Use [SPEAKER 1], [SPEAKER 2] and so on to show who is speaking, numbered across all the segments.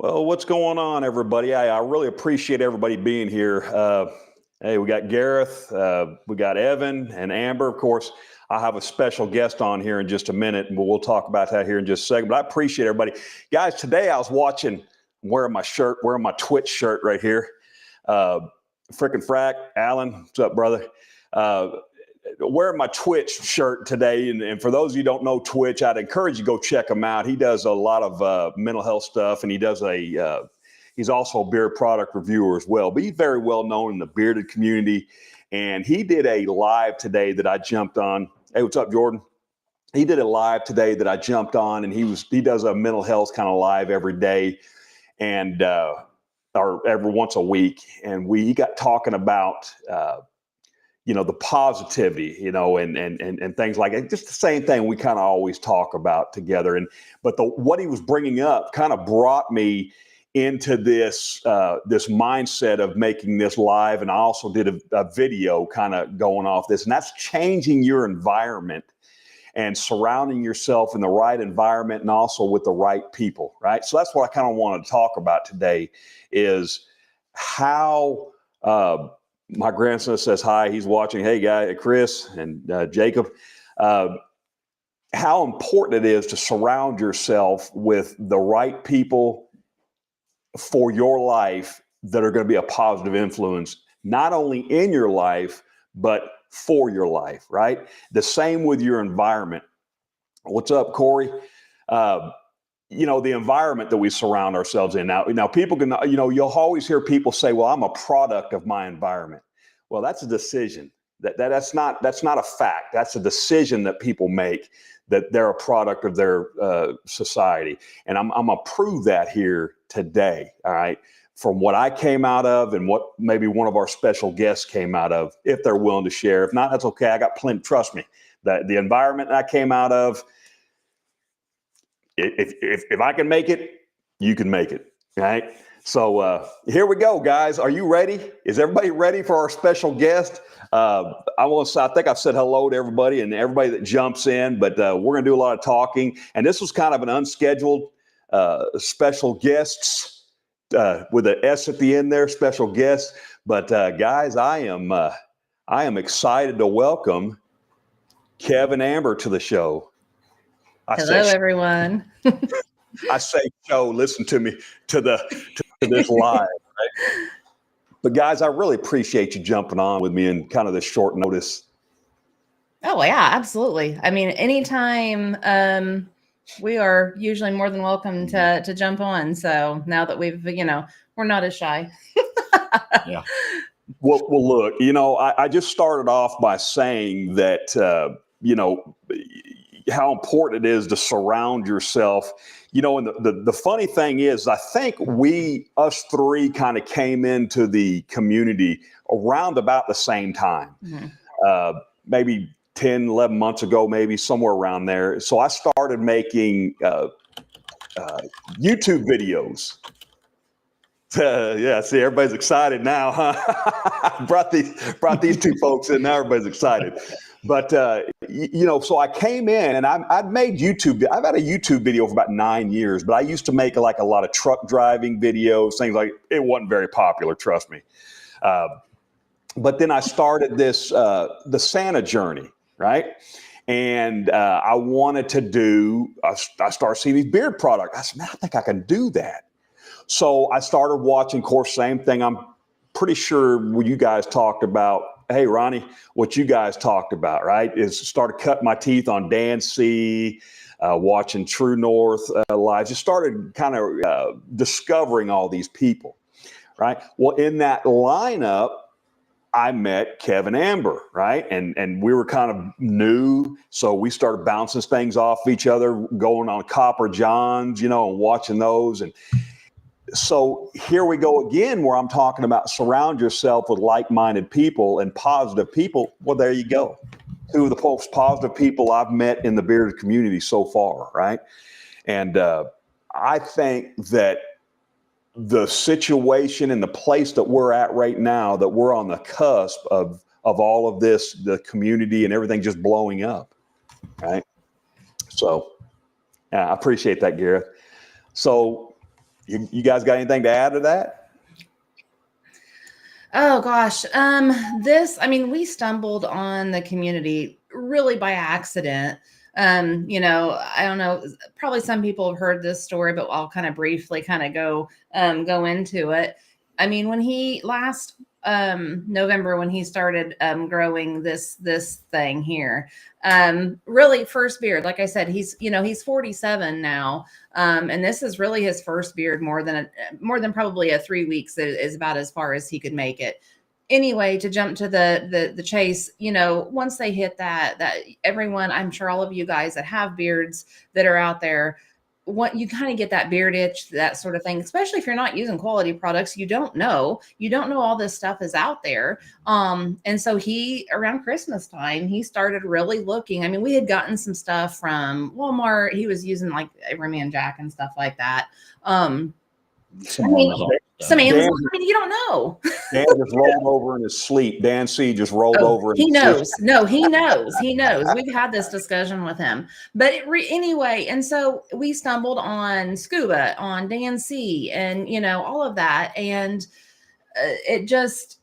[SPEAKER 1] Well, what's going on, everybody? I really appreciate everybody being here. Hey, we got Gareth, we got Evan and Amber. Of course, I have a special guest on here in just a minute, and we'll talk about that here in just a second. But I appreciate everybody. Guys, today I was watching, I'm wearing my shirt, wearing my Twitch shirt right here. Frickin' Frack, Alan, what's up, brother? Wearing my Twitch shirt today, and for those of you who don't know Twitch, I'd encourage you to go check him out. He does a lot of mental health stuff, and he's also a beard product reviewer as well. But he's very well known in the bearded community, and he did a live today that I jumped on. Hey, what's up, Jordan? He did a live today that I jumped on, and he does a mental health kind of live every day, and or every once a week, and we got talking about the positivity, and things like it. Just the same thing we kind of always talk about together. But what he was bringing up kind of brought me into this mindset of making this live. And I also did a video kind of going off this, and that's changing your environment and surrounding yourself in the right environment and also with the right people, right? So that's what I kind of want to talk about today is how my grandson says hi. He's watching. Hey, guy, Chris and Jacob. How important it is to surround yourself with the right people for your life that are going to be a positive influence, not only in your life, but for your life, right? The same with your environment. What's up, Corey? The environment that we surround ourselves in. Now people can, you'll always hear people say, well, I'm a product of my environment. Well, that's a decision. That's not a fact. That's a decision that people make, that they're a product of their society. And I'm going to prove that here today. All right. From what I came out of and what maybe one of our special guests came out of, if they're willing to share. If not, that's okay. I got plenty. Trust me, the environment I came out of, if I can make it, you can make it, right? So here we go, guys. Are you ready? Is everybody ready for our special guest? I think I've said hello to everybody and everybody that jumps in, but we're going to do a lot of talking. And this was kind of an unscheduled special guests with an S at the end there, special guests. But guys, I am excited to welcome Kev and Amber to the show.
[SPEAKER 2] Hello, everyone.
[SPEAKER 1] I say show, listen to me, to this live, right? But guys, I really appreciate you jumping on with me in kind of this short notice.
[SPEAKER 2] Oh, yeah, absolutely. I mean, anytime we are usually more than welcome to jump on. So now that we're not as shy.
[SPEAKER 1] Yeah. Well, look, I just started off by saying that, how important it is to surround yourself. And the funny thing is, I think us three kind of came into the community around about the same time, maybe 10, 11 months ago, maybe somewhere around there. So I started making YouTube videos. Yeah, see, everybody's excited now, huh? brought these two folks in. Now everybody's excited. But, so I came in and I'd made YouTube. I've had a YouTube video for about 9 years, but I used to make like a lot of truck driving videos, things like it wasn't very popular, trust me. But then I started this, the Santa journey, right? And I wanted to I started seeing these beard products. I said, man, I think I can do that. So I started watching, of course, same thing. I'm pretty sure what you guys talked about. Hey, Ronnie, what you guys talked about, right, is started cutting my teeth on Dan C., watching True North live. Just started kind of discovering all these people, right? Well, in that lineup, I met Kevin Amber, right? And we were kind of new. So we started bouncing things off each other, going on Copper Johns, and watching those. And so here we go again, where I'm talking about surround yourself with like-minded people and positive people. Well, there you go. Two of the most positive people I've met in the bearded community so far, right? And I think that the situation and the place that we're at right now, that we're on the cusp of all of this, the community and everything just blowing up, right? So I appreciate that, Gareth. So You guys got anything to add to that?
[SPEAKER 2] Oh gosh. We stumbled on the community really by accident. I don't know, probably some people have heard this story, but I'll kind of briefly kind of go into it. I mean, when he last November, when he started growing this thing here, really first beard, like I said, he's 47 now. And this is really his first beard, more than probably a 3 weeks is about as far as he could make it. Anyway, to jump to the chase, once they hit that everyone, I'm sure all of you guys that have beards that are out there, what you kind of get that beard itch, that sort of thing, especially if you're not using quality products. You don't know all this stuff is out there. And so around Christmas time, he started really looking. I mean, we had gotten some stuff from Walmart. He was using like Everyman Jack and stuff like that. Some Amazon. I mean, you don't know.
[SPEAKER 1] Dan just rolled over in his sleep. Dan C just rolled over.
[SPEAKER 2] He knows. No, he knows. He knows. We've had this discussion with him. But anyway, and so we stumbled on Scuba, on Dan C, and all of that, and it just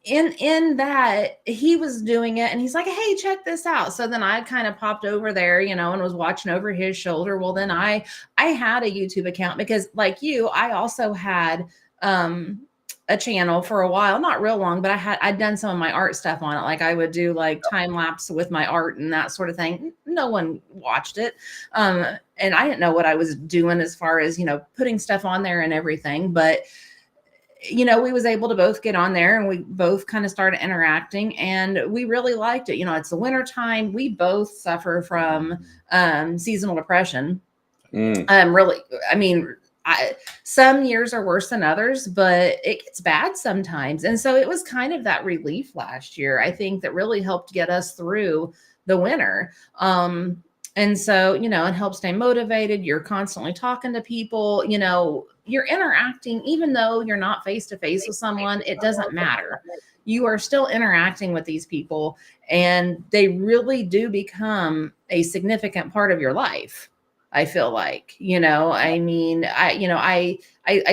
[SPEAKER 2] in that he was doing it, and he's like, "Hey, check this out." So then I kind of popped over there, and was watching over his shoulder. Well, then I had a YouTube account because, like you, I also had a channel for a while, not real long, but I'd done some of my art stuff on it. Like I would do like time lapse with my art and that sort of thing. No one watched it. And I didn't know what I was doing as far as, putting stuff on there and everything. But, we was able to both get on there and we both kind of started interacting and we really liked it. It's the winter time. We both suffer from seasonal depression. Really, I mean, some years are worse than others, but it gets bad sometimes. And so it was kind of that relief last year, I think, that really helped get us through the winter. And so, it helps stay motivated. You're constantly talking to people, you're interacting, even though you're not face to face with someone, it doesn't matter. You are still interacting with these people and they really do become a significant part of your life. I feel like, I mean, I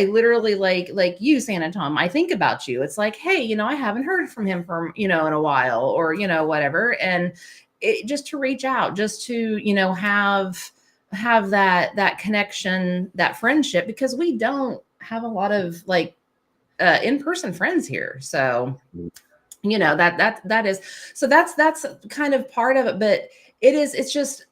[SPEAKER 2] literally like you, Santa Tom, I think about you. It's like, hey, I haven't heard from him for, in a while or, whatever. And it just to reach out, just to, have that connection, that friendship, because we don't have a lot of like in-person friends here. So, that is, so that's kind of part of it, but it's just,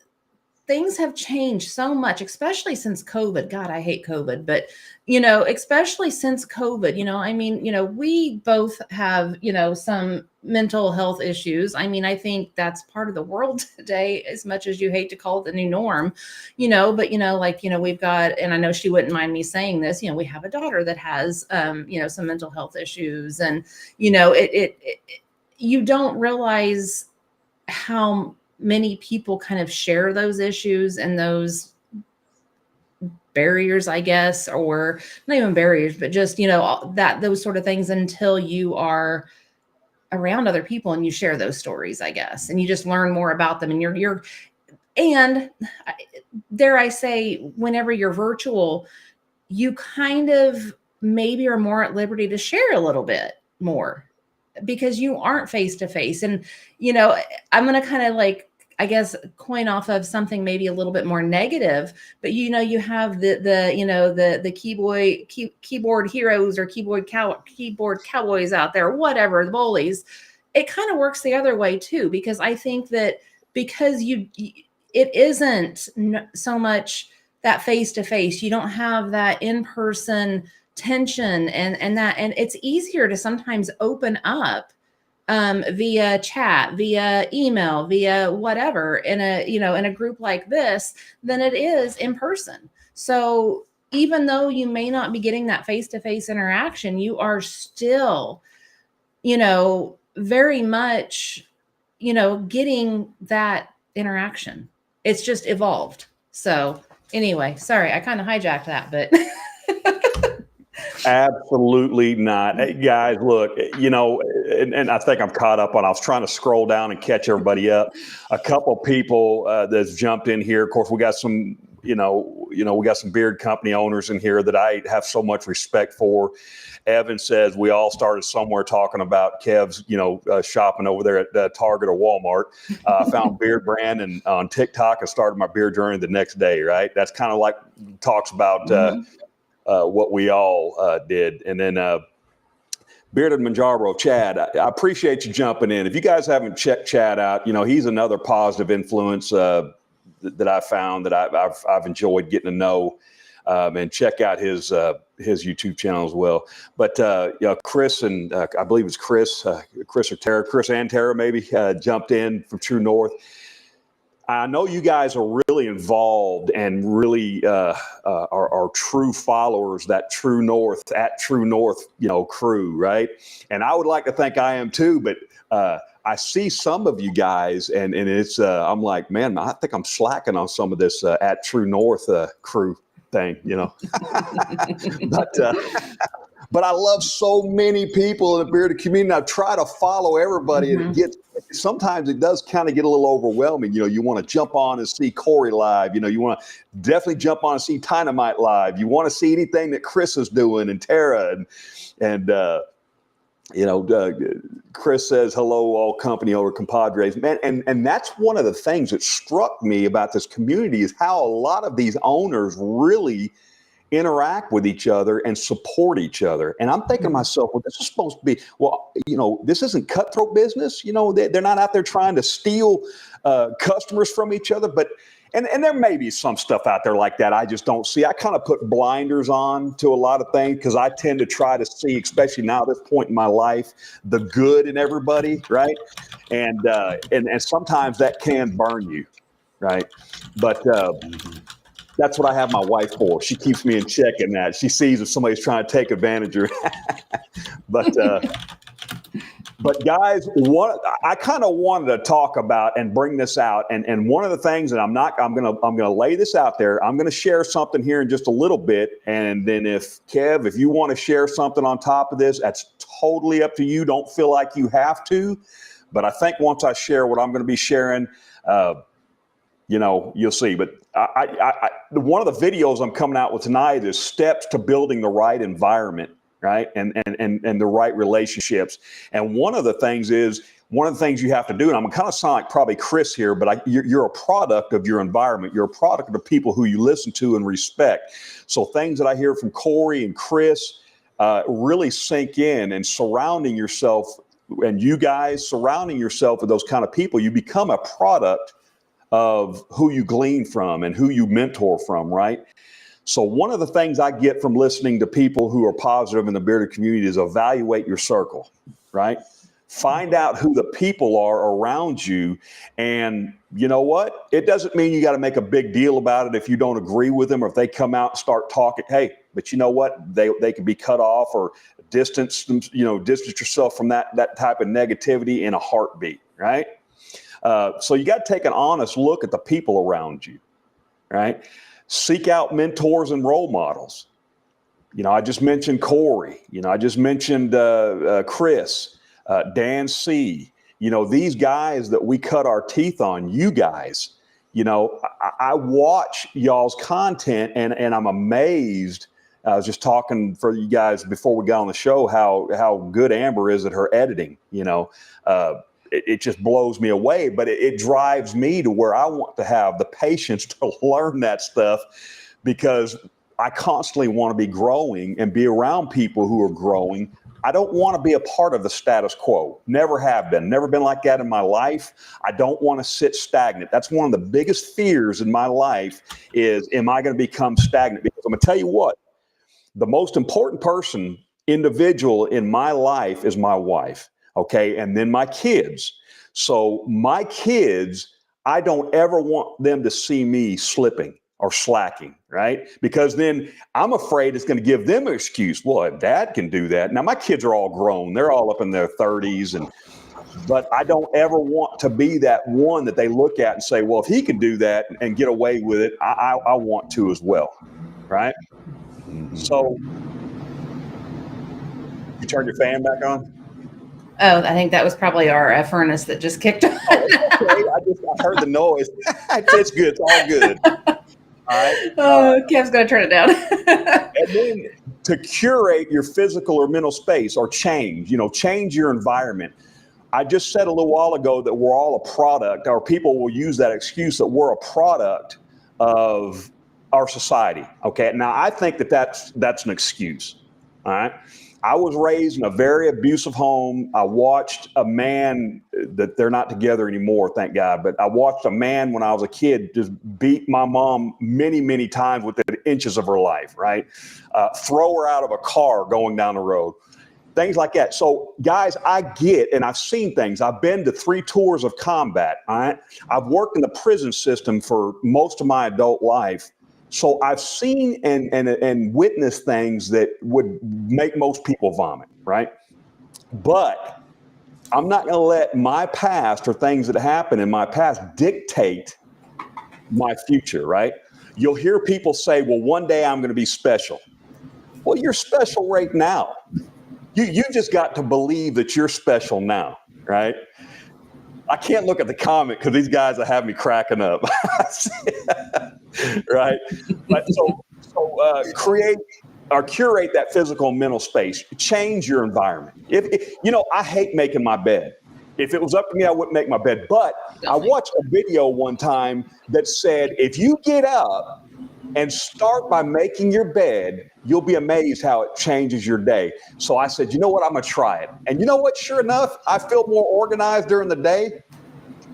[SPEAKER 2] things have changed so much, especially since COVID. God, I hate COVID, but, especially since COVID, I mean, we both have, some mental health issues. I mean, I think that's part of the world today, as much as you hate to call it the new norm, but, we've got, and I know she wouldn't mind me saying this, we have a daughter that has, some mental health issues and, you don't realize how many people kind of share those issues and those barriers, I guess, or not even barriers, but just, those sort of things until you are around other people and you share those stories, I guess, and you just learn more about them. And and dare I say, whenever you're virtual, you kind of maybe are more at liberty to share a little bit more because you aren't face to face. And, I'm going to kind of like, I guess, coin off of something maybe a little bit more negative, but you have the keyboard heroes or keyboard cowboys out there, whatever, the bullies. It kind of works the other way too, because I think that because it isn't so much that face to face, you don't have that in person tension and it's easier to sometimes open up via chat, via email, via whatever in a group like this than it is in person. So even though you may not be getting that face-to-face interaction, you are still, very much, getting that interaction. It's just evolved. So anyway, sorry, I kind of hijacked that, but
[SPEAKER 1] Absolutely not. Hey, guys, look, and I think I'm caught up on, I was trying to scroll down and catch everybody up. A couple people that's jumped in here. Of course, we got some, we got some beard company owners in here that I have so much respect for. Evan says we all started somewhere talking about Kev's, shopping over there at Target or Walmart. I found Beard Brand and on TikTok, I started my beard journey the next day, right? That's kind of like talks about what we all did. And then Bearded Manjaro, Chad, I appreciate you jumping in. If you guys haven't checked Chad out, he's another positive influence that I found that I've enjoyed getting to know. And check out his YouTube channel as well. But Chris and I believe it's Chris or Tara, Chris and Tara maybe jumped in from True North. I know you guys are really involved and really are true followers, that True North crew, right? And I would like to think I am too, but I see some of you guys and it's I'm like, man, I think I'm slacking on some of this at True North crew thing, but I love so many people in the bearded community. I try to follow everybody, and sometimes it does kind of get a little overwhelming. You want to jump on and see Corey live. You want to definitely jump on and see Dynamite live. You want to see anything that Chris is doing and Tara and Chris says hello, all company over compadres, man. And that's one of the things that struck me about this community is how a lot of these owners really interact with each other and support each other. And I'm thinking to myself, well, this is supposed to be, this isn't cutthroat business. They're not out there trying to steal customers from each other, but and there may be some stuff out there like that I just don't see. I kind of put blinders on to a lot of things because I tend to try to see, especially now at this point in my life, the good in everybody, right? And sometimes that can burn you, right? But that's what I have my wife for. She keeps me in check in that. She sees if somebody's trying to take advantage of her. But guys, I kind of wanted to talk about and bring this out. And one of the things that I'm gonna lay this out there. I'm gonna share something here in just a little bit. And then if you want to share something on top of this, that's totally up to you. Don't feel like you have to. But I think once I share what I'm going to be sharing, you'll see. But one of the videos I'm coming out with tonight is steps to building the right environment, right? And the right relationships. And one of the things you have to do, and I'm kind of sound like probably Chris here, but you're a product of your environment. You're a product of the people who you listen to and respect. So things that I hear from Corey and Chris really sink in, and surrounding yourself, and you guys surrounding yourself with those kind of people, you become a product of who you glean from and who you mentor from, right? So one of the things I get from listening to people who are positive in the bearded community is evaluate your circle, right? Find out who the people are around you. And you know what? It doesn't mean you got to make a big deal about it if you don't agree with them or if they come out and start talking. Hey, but you know what? They can be cut off or distance yourself from that type of negativity in a heartbeat, right? So you got to take an honest look at the people around you, right? Seek out mentors and role models. I just mentioned Corey. I just mentioned Chris, Dan C. These guys that we cut our teeth on, you guys, I watch y'all's content and I'm amazed. I was just talking for you guys before we got on the show how good Amber is at her editing. It just blows me away, but it drives me to where I want to have the patience to learn that stuff, because I constantly want to be growing and be around people who are growing. I don't want to be a part of the status quo. Never have been. Never been like that in my life. I don't want to sit stagnant. That's one of the biggest fears in my life is, am I going to become stagnant? Because I'm going to tell you what, the most important individual in my life is my wife. Okay. And then my kids. So my kids, I don't ever want them to see me slipping or slacking, right? Because then I'm afraid it's going to give them an excuse. Well, if dad can do that. Now my kids are all grown. They're all up in their 30s. But I don't ever want to be that one that they look at and say, well, if he can do that and get away with it, I want to as well. Right. So you turn your fan back on?
[SPEAKER 2] Oh, I think that was probably our furnace that just kicked on.
[SPEAKER 1] Oh, okay. I heard the noise. It's good. It's all good. All right.
[SPEAKER 2] Oh, Kev's gonna turn it down.
[SPEAKER 1] And then to curate your physical or mental space or change your environment. I just said a little while ago that we're all a product, or people will use that excuse that we're a product of our society. Okay. Now I think that's an excuse. All right. I was raised in a very abusive home. I watched a man that they're not together anymore, thank God. But I watched a man when I was a kid just beat my mom many, many times within inches of her life, right? Throw her out of a car going down the road, things like that. So, guys, I get, and I've seen things. I've been to 3 tours of combat. All right. I've worked in the prison system for most of my adult life. So I've seen and witnessed things that would make most people vomit, right? But I'm not going to let my past or things that happen in my past dictate my future, right? You'll hear people say, well, one day I'm going to be special. Well, you're special right now. You just got to believe that you're special now, right? I can't look at the comment because these guys are having me cracking up. Right? But so create or curate that physical and mental space. Change your environment. I hate making my bed. If it was up to me, I wouldn't make my bed. But I watched a video one time that said, if you get up and start by making your bed, you'll be amazed how it changes your day. So I said, you know what? I'm going to try it. And you know what? Sure enough, I feel more organized during the day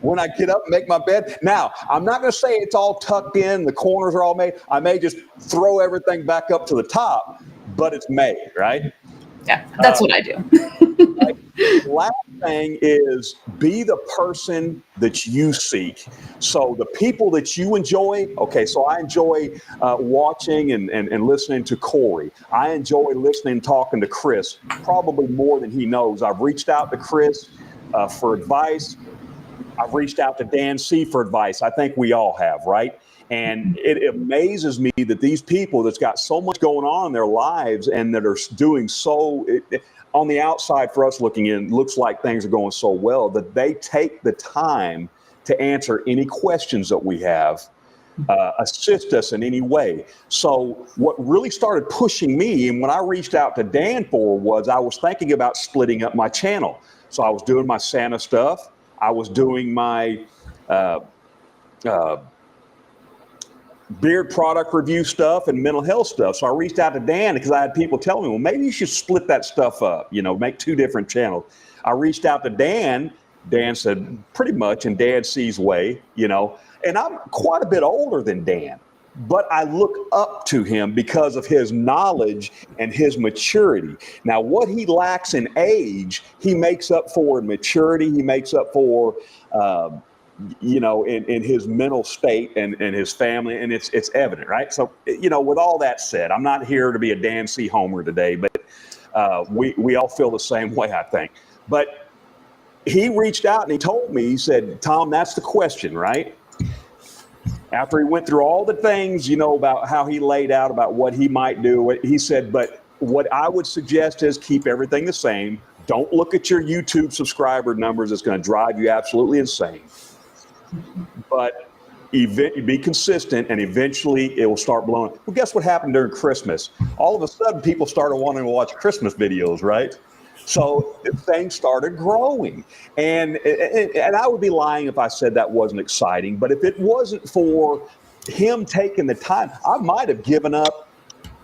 [SPEAKER 1] when I get up and make my bed. Now, I'm not going to say it's all tucked in, the corners are all made. I may just throw everything back up to the top, but it's made, right?
[SPEAKER 2] Yeah, that's what I do.
[SPEAKER 1] Right? Last thing is be the person that you seek. So the people that you enjoy, okay, so I enjoy watching and listening to Corey. I enjoy listening and talking to Chris, probably more than he knows. I've reached out to Chris for advice. I've reached out to Dan C for advice. I think we all have, right? And it amazes me that these people that's got so much going on in their lives and that are doing so on the outside for us looking in, looks like things are going so well that they take the time to answer any questions that we have, assist us in any way. So what really started pushing me, and when I reached out to Dan was I was thinking about splitting up my channel. So I was doing my Santa stuff. I was doing my beard product review stuff and mental health stuff. So I reached out to Dan because I had people telling me, well, maybe you should split that stuff up, make 2 different channels. I reached out to Dan. Dan said, pretty much in Dan C's way, and I'm quite a bit older than Dan, but I look up to him because of his knowledge and his maturity. Now, what he lacks in age, he makes up for in maturity. He makes up for, in his mental state and his family, and it's evident, right? So, with all that said, I'm not here to be a Dan C homer today, but we all feel the same way, I think. But he reached out and he told me, he said, Tom, that's the question, right? After he went through all the things, about how he laid out about what he might do, he said, but what I would suggest is keep everything the same. Don't look at your YouTube subscriber numbers. It's going to drive you absolutely insane. But be consistent, and eventually it will start blowing. Well, guess what happened during Christmas? All of a sudden, people started wanting to watch Christmas videos, right? So things started growing. And I would be lying if I said that wasn't exciting. But if it wasn't for him taking the time, I might have given up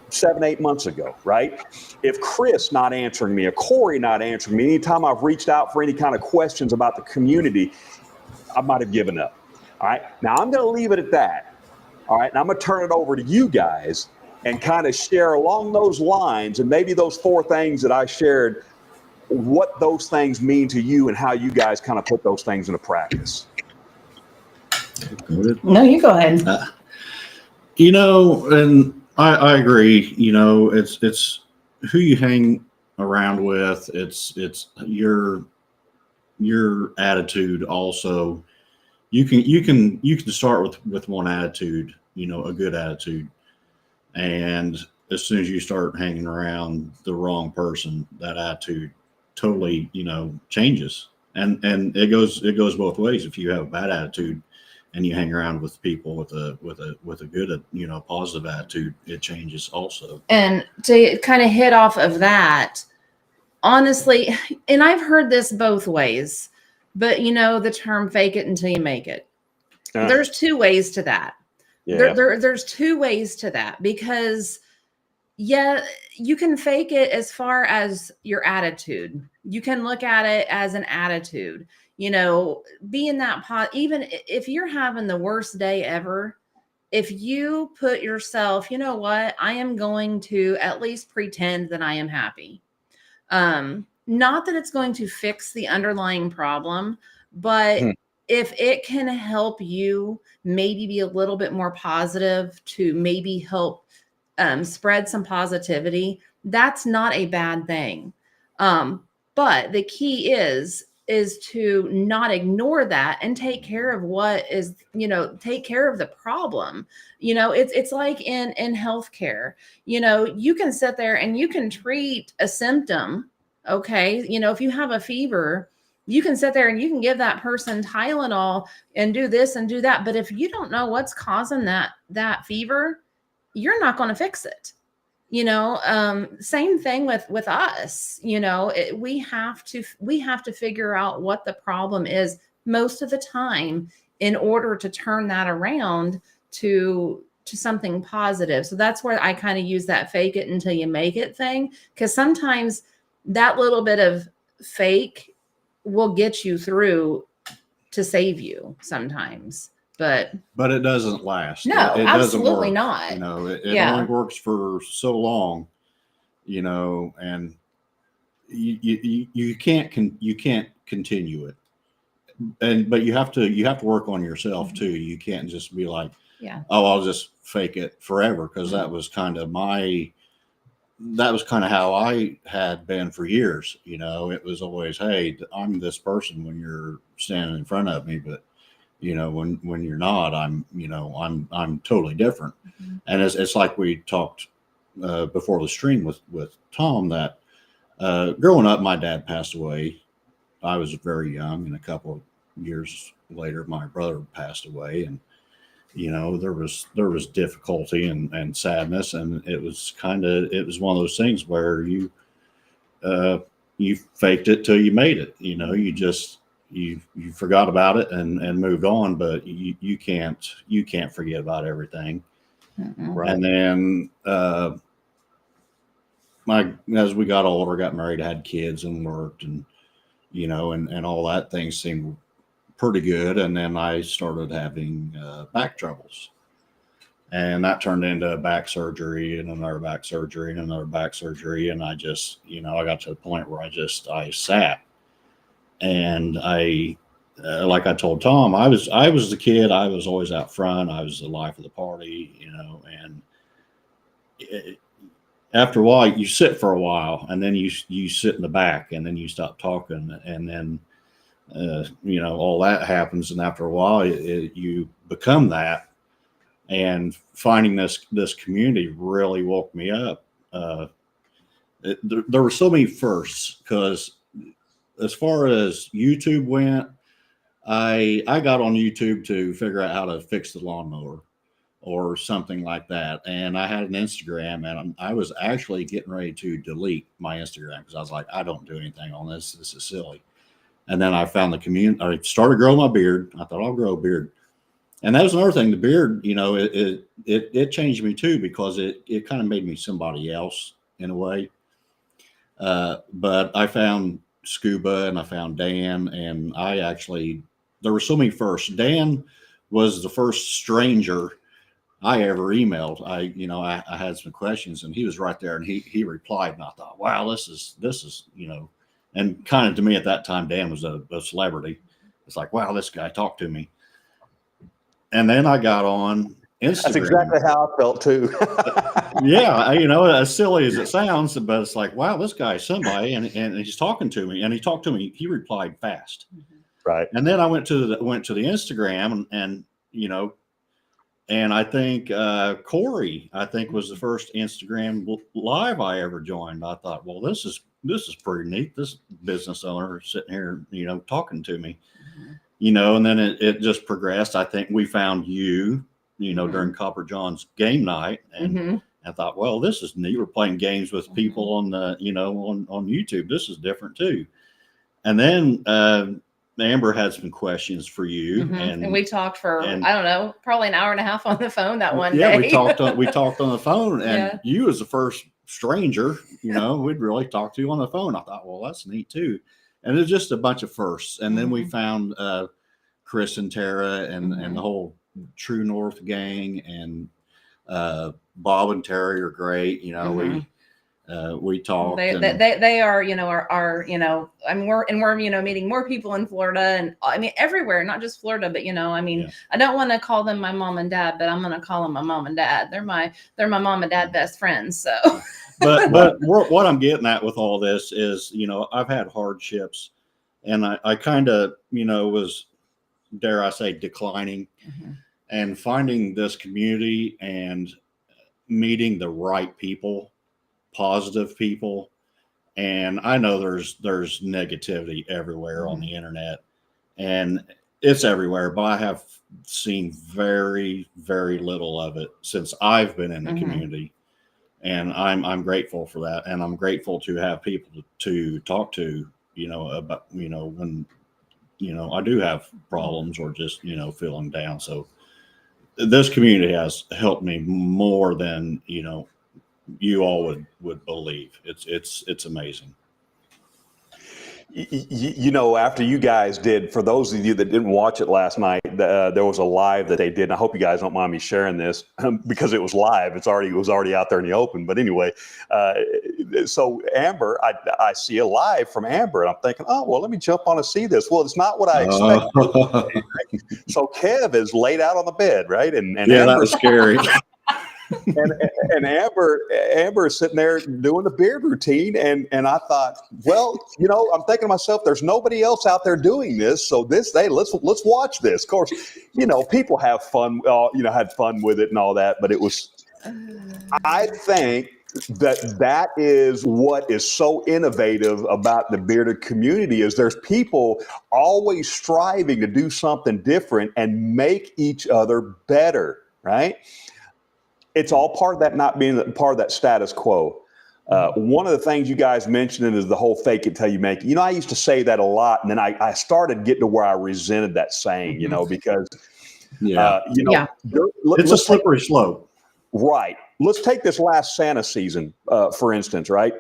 [SPEAKER 1] 7, 8 months ago, right? If Chris not answering me, or Corey not answering me, anytime I've reached out for any kind of questions about the community, I might have given up. All right. Now I'm going to leave it at that. All right. And I'm going to turn it over to you guys and kind of share along those lines, and maybe those 4 things that I shared, what those things mean to you and how you guys kind of put those things into practice.
[SPEAKER 2] No, you go ahead.
[SPEAKER 3] And I agree. It's who you hang around with. It's your attitude also. You can start with one attitude, a good attitude, and as soon as you start hanging around the wrong person, that attitude totally changes, and it goes both ways. If you have a bad attitude and you hang around with people with a good, positive attitude, it changes also.
[SPEAKER 2] And to kind of hit off of that, honestly, and I've heard this both ways, but the term fake it until you make it. There's two ways to that.
[SPEAKER 1] Yeah.
[SPEAKER 2] There's two ways to that, because you can fake it as far as your attitude. You can look at it as an attitude, be in that pot. Even if you're having the worst day ever, if you put yourself, you know what, I am going to at least pretend that I am happy. Not that it's going to fix the underlying problem, but if it can help you maybe be a little bit more positive, to maybe help spread some positivity, that's not a bad thing. But the key is to not ignore that and take care of what is, take care of the problem. It's like in healthcare, you can sit there and you can treat a symptom. Okay. If you have a fever, you can sit there and you can give that person Tylenol and do this and do that. But if you don't know what's causing that fever, you're not going to fix it. Same thing with us. We have to figure out what the problem is most of the time in order to turn that around to something positive. So that's where I kind of use that fake it until you make it thing, because sometimes that little bit of fake will get you through to save you sometimes. But
[SPEAKER 3] it doesn't last.
[SPEAKER 2] No,
[SPEAKER 3] it
[SPEAKER 2] absolutely
[SPEAKER 3] doesn't work.
[SPEAKER 2] not.
[SPEAKER 3] It only works for so long, and you can't continue it. But you have to work on yourself too. You can't just be like, oh, I'll just fake it forever, because that was kind of how I had been for years. It was always, hey, I'm this person when you're standing in front of me, but when you're not, I'm totally different. And it's like we talked before the stream with Tom, that growing up, my dad passed away. I was very young, and a couple of years later, my brother passed away, and there was difficulty and sadness, and it was one of those things where you faked it till you made it. You just you forgot about it and moved on, but you can't forget about everything.
[SPEAKER 1] Right.
[SPEAKER 3] And then as we got older, got married, had kids, and worked, and and all that, things seemed pretty good. And then I started having back troubles, and that turned into back surgery and another back surgery and another back surgery. And I just, I got to the point where I sat, and like I told Tom, I was the kid. I was always out front. I was the life of the party, and after a while, you sit for a while, and then you sit in the back, and then you stop talking, and then all that happens. And after a while, you become that. And finding this community really woke me up. There were so many firsts, because as far as YouTube went, I got on YouTube to figure out how to fix the lawnmower or something like that. And I had an Instagram, and I was actually getting ready to delete my Instagram, because I was like, I don't do anything on this. This is silly. And then I found the community. I started growing my beard. I thought, I'll grow a beard. And that was another thing. The beard, it changed me too, because it kind of made me somebody else in a way. But I found Scuba, and I found Dan, and there were so many firsts. Dan was the first stranger I ever emailed. I had some questions, and he was right there, and he replied, and I thought, wow, this is, and kind of, to me at that time, Dan was a celebrity. It's like, wow, this guy talked to me. And then I got on Instagram.
[SPEAKER 1] That's exactly how I felt too.
[SPEAKER 3] Yeah, as silly as it sounds, but it's like, wow, this guy's somebody, and he's talking to me, and he talked to me. He replied fast.
[SPEAKER 1] Right.
[SPEAKER 3] And then I went to the Instagram, and and I think Corey, was the first Instagram live I ever joined. I thought, well, this is pretty neat. This business owner sitting here, talking to me. and then it just progressed. I think we found you, during Copper John's game night, and I thought, well, this is neat. We're playing games with people on the, on YouTube. This is different too. And then Amber had some questions for you,
[SPEAKER 2] and we talked for I don't know, probably an hour and a half on the phone that one day.
[SPEAKER 3] Yeah, we talked on the phone, and you as the first stranger, we'd really talk to you on the phone. I thought, well, that's neat too. And it's just a bunch of firsts. And then we found Chris and Tara and the whole True North gang, and Bob and Terry are great. We talked.
[SPEAKER 2] They are, our I mean, we're meeting more people in Florida, and I mean everywhere, not just Florida, but I don't want to call them my mom and dad, but I'm going to call them my mom and dad. They're my mom and dad best friends. So,
[SPEAKER 3] but what I'm getting at with all this is, I've had hardships, and I kind of, was, dare I say, declining, and finding this community and meeting the right people, positive people. And I know there's negativity everywhere on the internet, and it's everywhere, but I have seen very, very little of it since I've been in the community. And I'm grateful for that. And I'm grateful to have people to talk to, about, when, I do have problems or just, feeling down. So this community has helped me more than, you all would believe. It's amazing.
[SPEAKER 1] After you guys did, for those of you that didn't watch it last night, there was a live that they did. And I hope you guys don't mind me sharing this because it was live. It was already out there in the open. But anyway, so Amber, I see a live from Amber, and I'm thinking, oh, well, let me jump on and see this. Well, it's not what I expected. So Kev is laid out on the bed, right? And
[SPEAKER 3] yeah, that was scary.
[SPEAKER 1] and Amber is sitting there doing the beard routine, and I thought, well, I'm thinking to myself, there's nobody else out there doing this, so let's watch this. Of course, people have fun, had fun with it and all that, but it was, I think that is what is so innovative about the bearded community is there's people always striving to do something different and make each other better, right? It's all part of that, not being part of that status quo. One of the things you guys mentioned is the whole fake it till you make it. I used to say that a lot, and then I started getting to where I resented that saying, because,
[SPEAKER 3] it's a slippery slope.
[SPEAKER 1] Right. Let's take this last Santa season, for instance, right?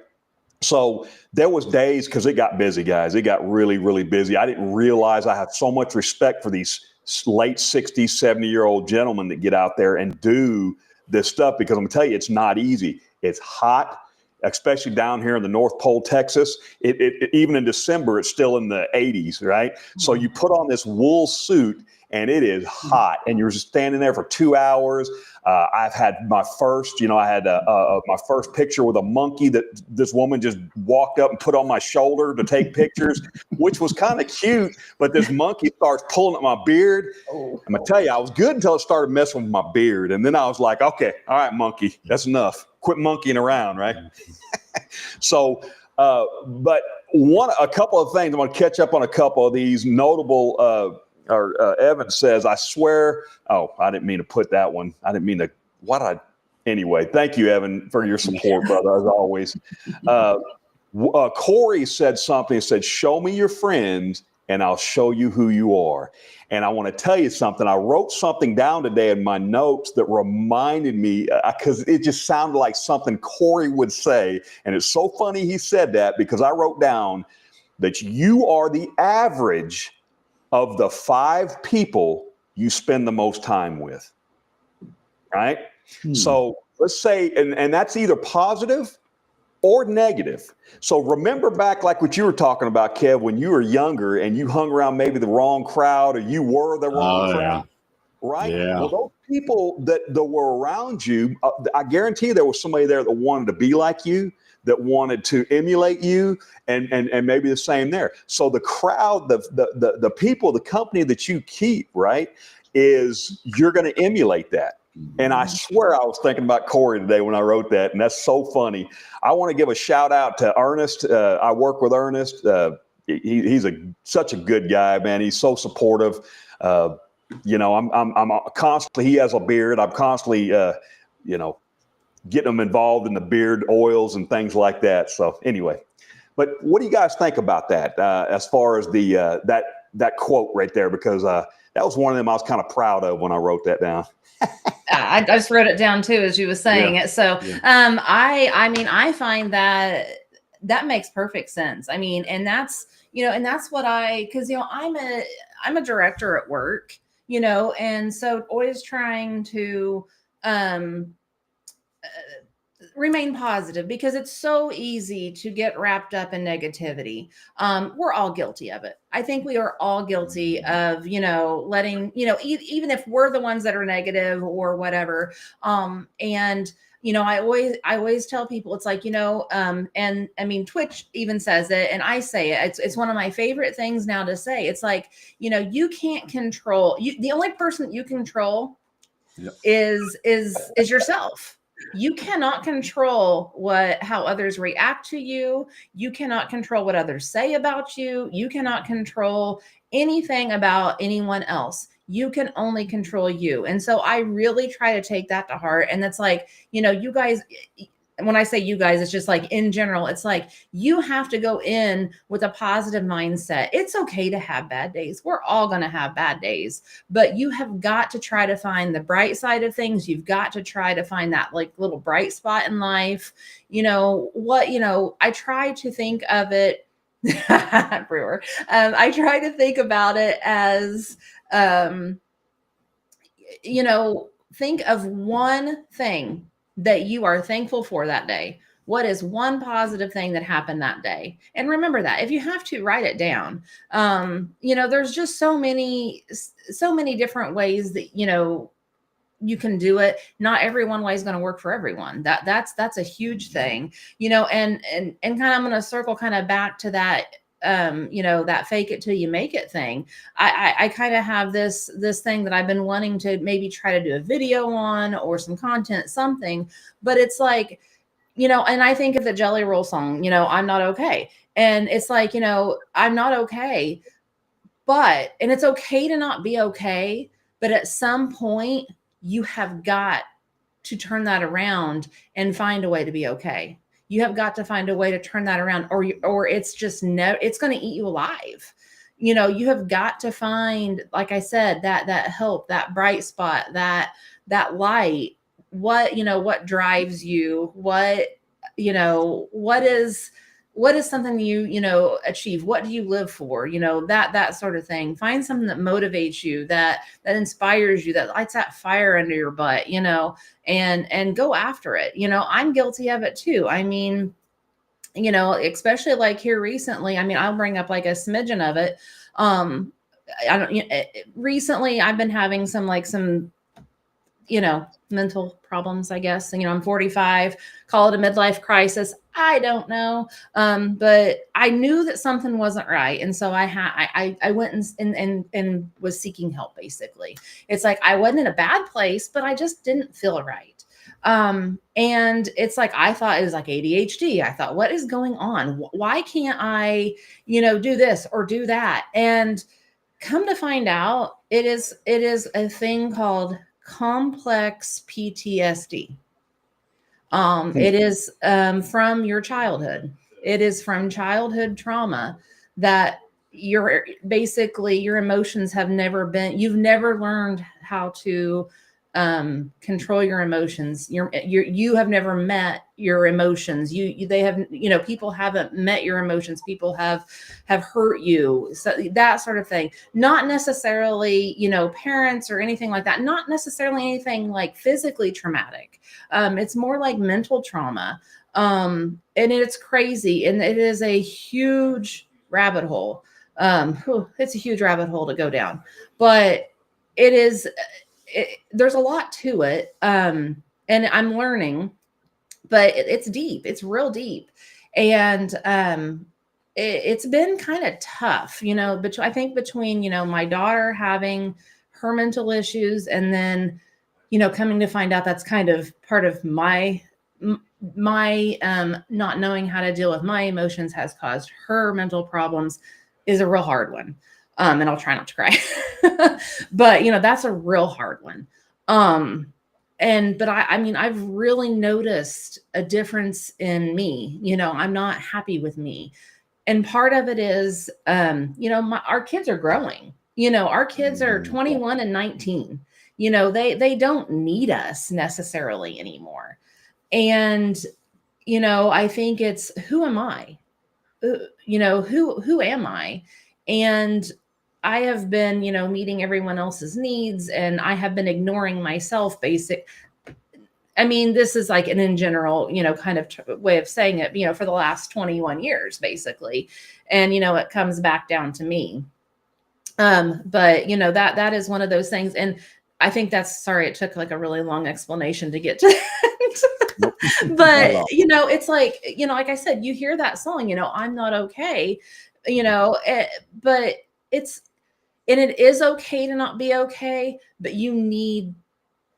[SPEAKER 1] So there was days, because it got busy, guys. It got really, really busy. I didn't realize I have so much respect for these late 60s, 70-year-old gentlemen that get out there and do this stuff, because I'm gonna tell you, it's not easy. It's hot, especially down here in the North Pole, Texas. It even in December, it's still in the 80s, right? So you put on this wool suit and it is hot, and you're just standing there for 2 hours. I've had my first, my first picture with a monkey that this woman just walked up and put on my shoulder to take pictures, which was kind of cute. But this monkey starts pulling at my beard. I'm gonna tell you, I was good until it started messing with my beard, and then I was like, okay, all right, monkey, that's enough. Quit monkeying around, right? So, but a couple of things. I'm gonna catch up on a couple of these notable. Evan says, I swear. Oh, I didn't mean to put that one. I didn't mean to. Anyway, thank you, Evan, for your support, brother, as always. Corey said something. He said, show me your friends and I'll show you who you are. And I want to tell you something. I wrote something down today in my notes that reminded me, because it just sounded like something Corey would say. And it's so funny he said that, because I wrote down that you are the average of the 5 people you spend the most time with, right? So let's say, and that's either positive or negative. So remember back, like what you were talking about, Kev, when you were younger and you hung around maybe the wrong crowd, or you were the wrong crowd, right?
[SPEAKER 3] Yeah.
[SPEAKER 1] Well, those people that were around you, I guarantee there was somebody there that wanted to be like you, that wanted to emulate you, and maybe the same there. So the crowd, the people, the company that you keep, right, is you're going to emulate that. And I swear I was thinking about Corey today when I wrote that, and that's so funny. I want to give a shout out to Ernest. I work with Ernest. he's such a good guy, man. He's so supportive. You know, I'm constantly, he has a beard. I'm constantly, you know, getting him involved in the beard oils and things like that. So anyway, but what do you guys think about that as far as the that quote right there? Because that was one of them I was kind of proud of when I wrote that down.
[SPEAKER 2] I just wrote it down too as you were saying it. So I mean, I find that makes perfect sense. I mean, and that's, you know, and that's what because, you know, I'm a director at work, you know, and so always trying to remain positive, because it's so easy to get wrapped up in negativity. We're all guilty of it. I think we are all guilty of, you know, letting, you know, even if we're the ones that are negative or whatever. And, you know, I always tell people, it's like, you know, and I mean, Twitch even says it, and I say it, it's one of my favorite things now to say. It's like, you know, you can't control the only person that you control is yourself. You cannot control how others react to you. You cannot control what others say about you. You cannot control anything about anyone else. You can only control you. And so I really try to take that to heart. And that's like, you know, you guys, when I say you guys, it's just like in general, it's like you have to go in with a positive mindset. It's okay to have bad days. We're all going to have bad days, but you have got to try to find the bright side of things. You've got to try to find that like little bright spot in life. You know what, you know, I try to think of it, Brewer. I try to think about it as, you know, think of one thing that you are thankful for that day. What is one positive thing that happened that day? And remember that. If you have to, write it down. You know, there's just so many different ways that, you know, you can do it. Not every one way is going to work for everyone. That's a huge thing, you know, and kind of, I'm going to circle kind of back to that, you know, that fake it till you make it thing. I kind of have this thing that I've been wanting to maybe try to do a video on, or some content, something, but it's like, you know, and I think of the Jelly Roll song, you know, I'm not okay. And it's like, you know, I'm not okay, and it's okay to not be okay. But at some point you have got to turn that around and find a way to be okay. You have got to find a way to turn that around, or it's just it's going to eat you alive. You know, you have got to find, like I said, that help, that bright spot, that light. What, you know, what drives you? What, you know, what is something you know, achieve? What do you live for? You know, that sort of thing. Find something that motivates you, that inspires you, that lights that fire under your butt, you know, and go after it. You know, I'm guilty of it too. I mean, you know, especially like here recently, I mean, I'll bring up like a smidgen of it. I don't, you know, recently I've been having some, you know, mental problems, I guess. And, you know, I'm 45, call it a midlife crisis. I don't know. But I knew that something wasn't right. And so I went and was seeking help. Basically, it's like, I wasn't in a bad place, but I just didn't feel right. And it's like, I thought it was like ADHD. I thought, what is going on? Why can't I, you know, do this or do that? And come to find out, it is a thing called complex PTSD. It is from your childhood. It is from childhood trauma that your emotions have never been, you've never learned how to control your emotions. You have never met your emotions. They have, you know, people haven't met your emotions. People have hurt you. So that sort of thing, not necessarily, you know, parents or anything like that. Not necessarily anything like physically traumatic. It's more like mental trauma. And it's crazy. And it is a huge rabbit hole. It's a huge rabbit hole to go down, but there's a lot to it. And I'm learning, but it's deep. It's real deep. And it's been kind of tough, you know, but I think between, you know, my daughter having her mental issues, and then, you know, coming to find out that's kind of part of my my not knowing how to deal with my emotions has caused her mental problems is a real hard one. And I'll try not to cry. But that's a real hard one. But I mean, I've really noticed a difference in me. I'm not happy with me. And part of it is, our kids are growing. Our kids are 21 and 19. They don't need us necessarily anymore. And, I think it's, who am I? Who am I? And I have been, meeting everyone else's needs, and I have been ignoring myself I mean, this is like an in general, kind of way of saying it, for the last 21 years, basically. And, it comes back down to me. But that is one of those things. And I think sorry, it took like a really long explanation to get to that. But, it's like I said, you hear that song, I'm not okay, but it is okay to not be okay, but you need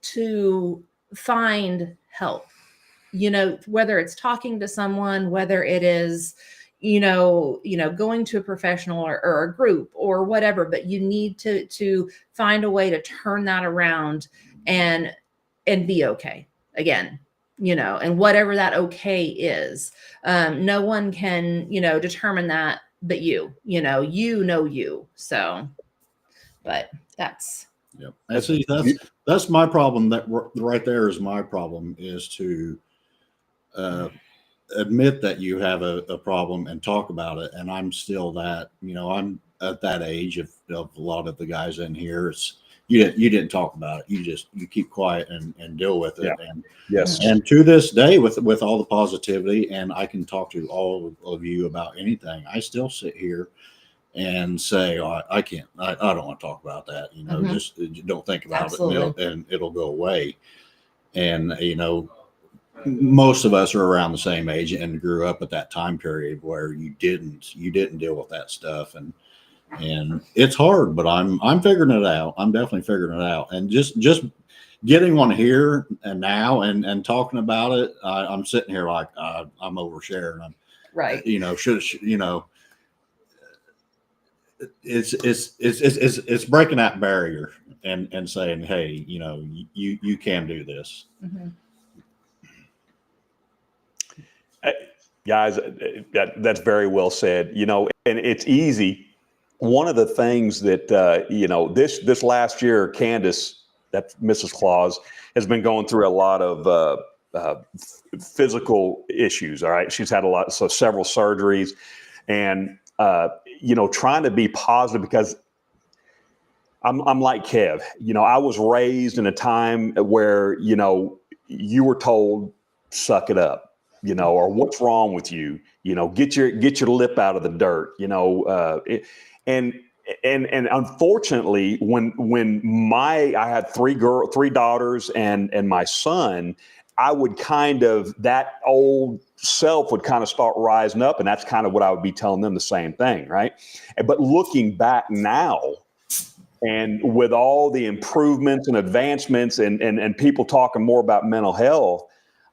[SPEAKER 2] to find help, whether it's talking to someone, whether it is, going to a professional or a group or whatever, but you need to find a way to turn that around and be okay again, and whatever that okay is. No one can, determine that but you. So, but that's.
[SPEAKER 3] Yep. And see, that's my problem. That right there is my problem, is to admit that you have a problem and talk about it. And I'm still that, I'm at that age of a lot of the guys in here. It's you didn't talk about it. You keep quiet and deal with it.
[SPEAKER 1] Yeah.
[SPEAKER 3] And
[SPEAKER 1] Yes.
[SPEAKER 3] And to this day, with all the positivity, and I can talk to all of you about anything, I still sit here and say, oh, I can't, I don't want to talk about that. Just don't think about
[SPEAKER 2] Absolutely.
[SPEAKER 3] it, and it'll go away. And, most of us are around the same age and grew up at that time period where you didn't deal with that stuff. And it's hard, but I'm figuring it out. I'm definitely figuring it out. And just getting on here and now and talking about it, I'm sitting here like, I'm oversharing. I'm
[SPEAKER 2] right.
[SPEAKER 3] It's breaking that barrier and saying, hey, you can do this.
[SPEAKER 2] Mm-hmm.
[SPEAKER 1] Guys, that's very well said. And it's easy. One of the things that this last year, Candace, that's Mrs. Claus, has been going through a lot of physical issues. All right, she's had several surgeries, and trying to be positive, because I'm like Kev. I was raised in a time where you were told, suck it up. Or what's wrong with you? Get your lip out of the dirt. And unfortunately, when I had three daughters and my son, I would that old self would kind of start rising up, and that's kind of what I would be telling them, the same thing, right? But looking back now, and with all the improvements and advancements and people talking more about mental health,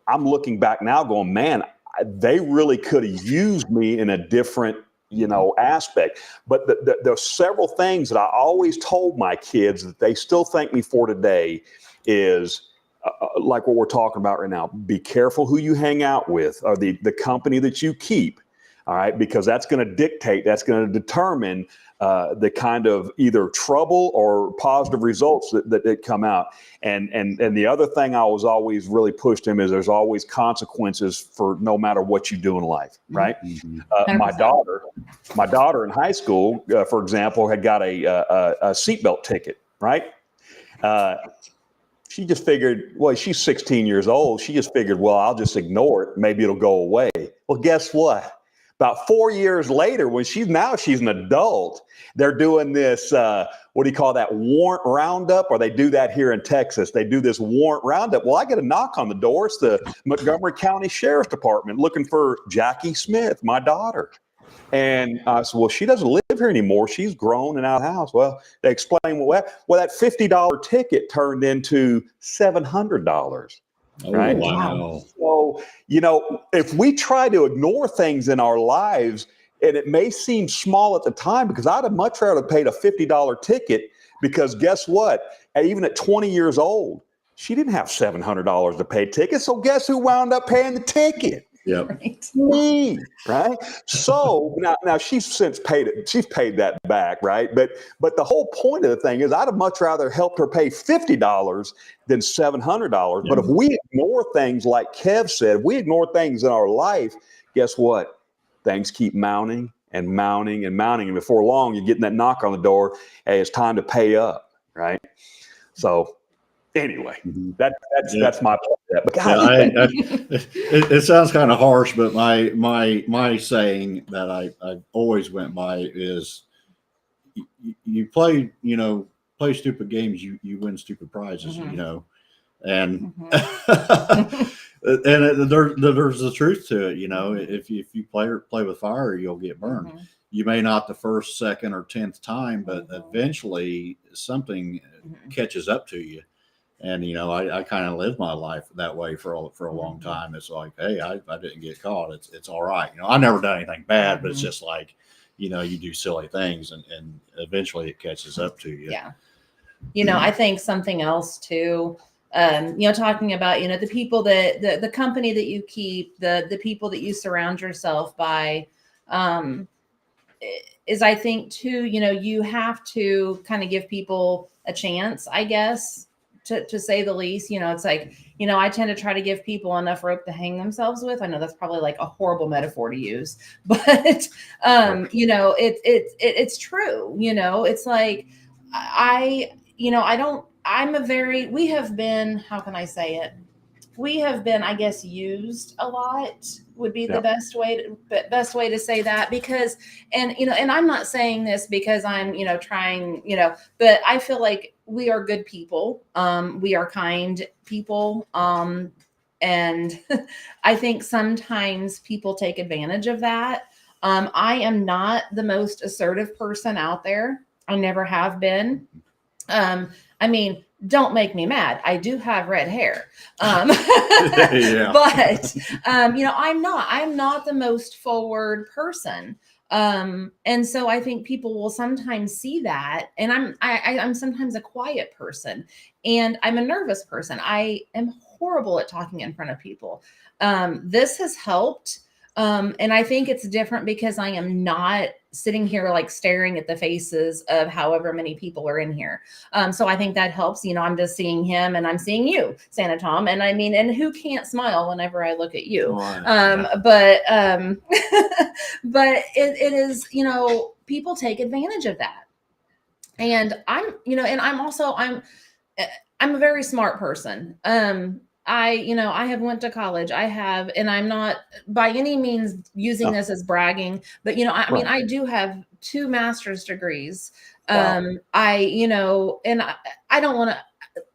[SPEAKER 1] I'm looking back now going, man, they really could have used me in a different, aspect. But there's several things that I always told my kids that they still thank me for today is like what we're talking about right now. Be careful who you hang out with, or the company that you keep. All right, because that's going to determine the kind of either trouble or positive results that come out. And the other thing I was always really pushed him is there's always consequences for no matter what you do in life, right? Mm-hmm. My daughter in high school, for example, had got a seatbelt ticket, right? She just figured, well, she's 16 years old. She just figured, well, I'll just ignore it. Maybe it'll go away. Well, guess what? About 4 years later, when she's an adult, they're doing this, what do you call that, warrant roundup? Or they do that here in Texas. They do this warrant roundup. Well, I get a knock on the door. It's the Montgomery County Sheriff's Department looking for Jackie Smith, my daughter. And I said, well, she doesn't live here anymore. She's grown and out of the house. Well, they explained, well, that $50 ticket turned into $700.
[SPEAKER 3] Oh,
[SPEAKER 1] right?
[SPEAKER 3] wow.
[SPEAKER 1] So, if we try to ignore things in our lives, and it may seem small at the time, because I'd have much rather paid a $50 ticket, because guess what? Even at 20 years old, she didn't have $700 to pay tickets. So guess who wound up paying the ticket?
[SPEAKER 3] Yep.
[SPEAKER 2] Right.
[SPEAKER 1] Me, right? So now she's since paid it. She's paid that back, right? But the whole point of the thing is, I'd have much rather helped her pay $50 than $700.
[SPEAKER 3] Yeah.
[SPEAKER 1] But if we ignore things, like Kev said, if we ignore things in our life, guess what? Things keep mounting and mounting and mounting, and before long, you're getting that knock on the door. Hey, it's time to pay up, right? So anyway, that's my point. But God,
[SPEAKER 3] It sounds kind of harsh, but my saying that I always went by is, you play stupid games, you win stupid prizes,
[SPEAKER 2] Mhm.
[SPEAKER 3] and
[SPEAKER 2] Mhm.
[SPEAKER 3] and there's the truth to it. If you play with fire, you'll get burned.
[SPEAKER 2] Mhm.
[SPEAKER 3] You may not the first, second, or 10th time, but
[SPEAKER 2] Mhm.
[SPEAKER 3] eventually something
[SPEAKER 2] Mhm.
[SPEAKER 3] catches up to you. And I kind of lived my life that way for a long
[SPEAKER 2] Mhm.
[SPEAKER 3] time. It's like, hey, I didn't get caught. It's all right. I never done anything bad, but it's
[SPEAKER 2] Mhm.
[SPEAKER 3] just like, you do silly things, and eventually it catches up to you.
[SPEAKER 2] Yeah. I think something else too, talking about, the people that the company that you keep, the people that you surround yourself by, um, is, I think too, you have to kind of give people a chance, I guess, to say the least. It's like, I tend to try to give people enough rope to hang themselves with. I know that's probably like a horrible metaphor to use, but it's true. It's like, we have been, how can I say it? We have been, I guess, used a lot would be the
[SPEAKER 1] yeah,
[SPEAKER 2] best way to say that, because, and I'm not saying this because I'm, trying, but I feel like we are good people. We are kind people. And I think sometimes people take advantage of that. I am not the most assertive person out there. I never have been. I mean, don't make me mad. I do have red hair.
[SPEAKER 3] Yeah.
[SPEAKER 2] But I'm not the most forward person. And so I think people will sometimes see that. And I'm sometimes a quiet person, and I'm a nervous person. I am horrible at talking in front of people. This has helped. And I think it's different because I am not sitting here like staring at the faces of however many people are in here. So I think that helps. I'm just seeing him and I'm seeing you, Santa Tom. And I mean, and who can't smile whenever I look at you? But but it is, people take advantage of that. And I'm a very smart person. I have went to college. And I'm not by any means using
[SPEAKER 1] no,
[SPEAKER 2] this as bragging, but I mean,
[SPEAKER 1] right.
[SPEAKER 2] I do have 2 master's degrees.
[SPEAKER 1] Wow.
[SPEAKER 2] And I don't want to,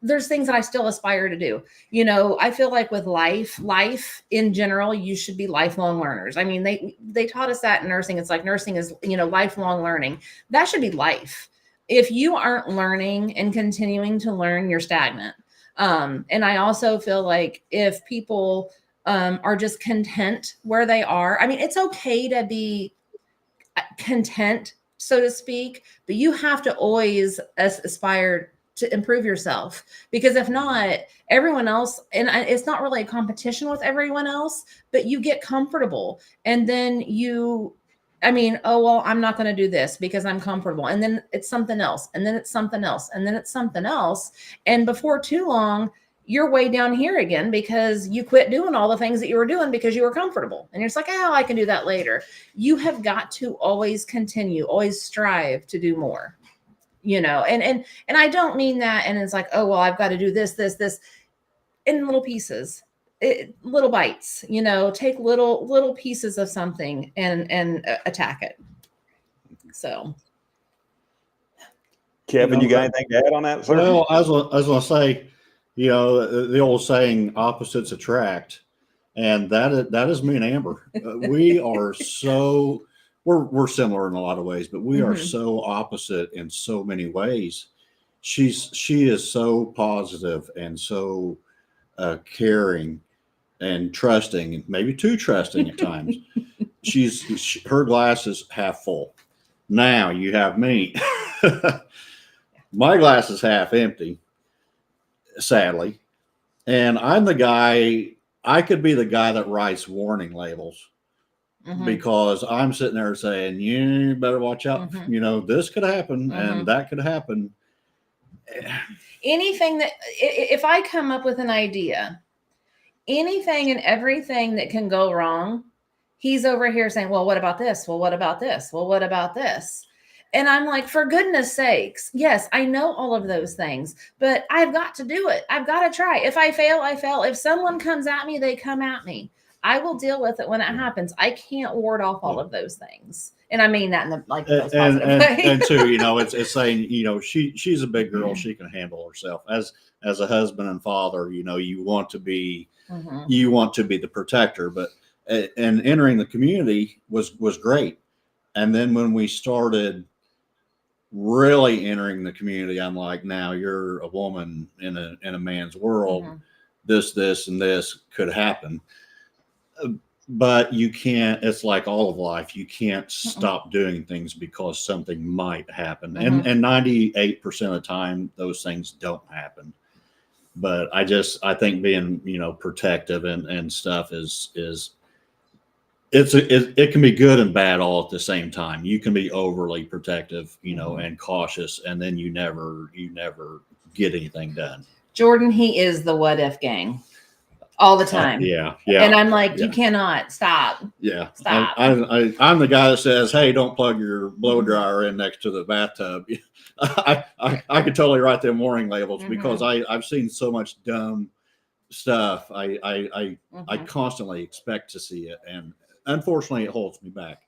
[SPEAKER 2] there's things that I still aspire to do. I feel like with life in general, you should be lifelong learners. I mean, they taught us that in nursing. It's like nursing is, lifelong learning. That should be life. If you aren't learning and continuing to learn, you're stagnant. And I also feel like if people are just content where they are, I mean, it's okay to be content, so to speak, but you have to always aspire to improve yourself, because if not, everyone else, and it's not really a competition with everyone else, but you get comfortable, and then oh, well, I'm not going to do this because I'm comfortable. And then it's something else. And then it's something else. And then it's something else. And before too long, you're way down here again because you quit doing all the things that you were doing because you were comfortable. And you're just like, oh, I can do that later. You have got to always continue, always strive to do more, and I don't mean that. And it's like, oh, well, I've got to do this in little pieces. Little bites, take little pieces of something and attack it. So,
[SPEAKER 1] Kevin, you got anything to add on that, sir?
[SPEAKER 3] Well, I was going to say, the old saying, opposites attract, and that is me and Amber. We are so we're similar in a lot of ways, but we are so opposite in so many ways. She is so positive and so caring and trusting, maybe too trusting at times. Her glass is half full. Now you have me. My glass is half empty, sadly. And I'm the guy, I could be the guy that writes warning labels because I'm sitting there saying, you better watch out. You know, this could happen and that could happen.
[SPEAKER 2] Anything that, if I come up with an idea, anything and everything that can go wrong, he's over here saying, well, what about this? Well, what about this? Well, what about this? And I'm like, for goodness sakes, yes, I know all of those things, but I've got to do it. I've got to try. If I fail, I fail. If someone comes at me, they come at me. I will deal with it when it happens. I can't ward off all of those things. And I mean that in the most positive way.
[SPEAKER 3] And too, you know, it's saying, you know, she's a big girl. She can handle herself. As a husband and father, you know, you want to be the protector, but and entering the community was great. And then when we started really entering the community, I'm like, now you're a woman in a man's world. This and this could happen. But you can't, it's like all of life. You can't stop doing things because something might happen. And 98% of the time, those things don't happen. But I think being, you know, protective and stuff it can be good and bad all at the same time. You can be overly protective, you know, and cautious, and then you never get anything done.
[SPEAKER 2] Jordan, he is the what if gang all the time.
[SPEAKER 3] Yeah.
[SPEAKER 2] And I'm like, you cannot stop.
[SPEAKER 3] Yeah.
[SPEAKER 2] Stop.
[SPEAKER 3] I'm the guy that says, hey, don't plug your blow dryer in next to the bathtub. I could totally write them warning labels because I've seen so much dumb stuff. I constantly expect to see it, and unfortunately, it holds me back.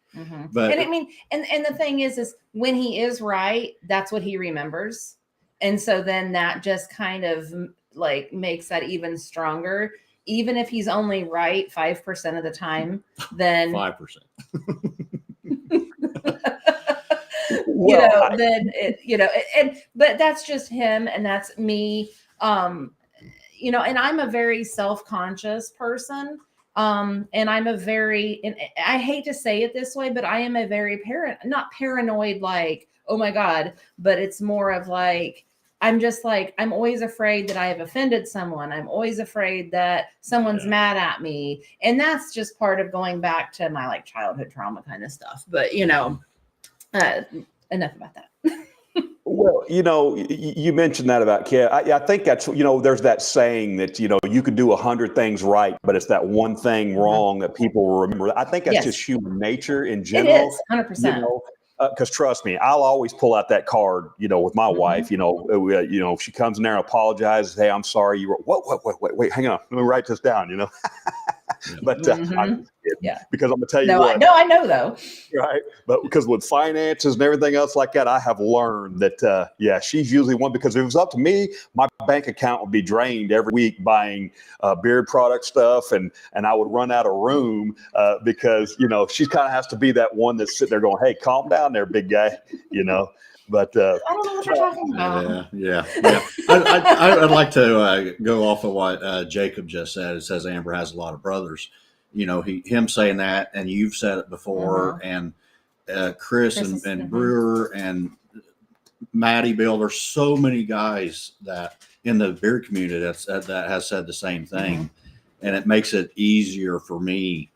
[SPEAKER 3] But
[SPEAKER 2] and I mean, and the thing is when he is right, that's what he remembers, and so then that just kind of like makes that even stronger. Even if he's only right 5% of the time, then
[SPEAKER 3] 5%.
[SPEAKER 2] But that's just him, and that's me. You know, and I'm a very self-conscious person. And I'm a very, and I hate to say it this way, but I am a very not paranoid, like, oh my God, but it's more of like, I'm just like, I'm always afraid that I have offended someone. I'm always afraid that someone's mad at me. And that's just part of going back to my like childhood trauma kind of stuff. But, you know, enough about that.
[SPEAKER 1] Well, you know, you mentioned that about Kev. I think that's, you know, there's that saying that, you know, you could do 100 things right, but it's that one thing wrong that people will remember. I think that's just human nature in general.
[SPEAKER 2] It is 100%.
[SPEAKER 1] You know, because trust me, I'll always pull out that card, you know, with my wife, you know, if she comes in there and apologizes, hey, I'm sorry. You were, wait, hang on. Let me write this down, you know. But because I'm gonna tell you what.
[SPEAKER 2] I know though.
[SPEAKER 1] Right, but because with finances and everything else like that, I have learned that she's usually one. Because if it was up to me, my bank account would be drained every week buying beard product stuff, and I would run out of room because you know she kind of has to be that one that's sitting there going, "Hey, calm down there, big guy," you know. But
[SPEAKER 2] I don't know what you're talking about.
[SPEAKER 3] Yeah. I'd like to go off of what Jacob just said. It says Amber has a lot of brothers. You know, him saying that, and you've said it before, and Chris and Brewer and Maddie Bill. There's so many guys that in the beer community that has said the same thing, and it makes it easier for me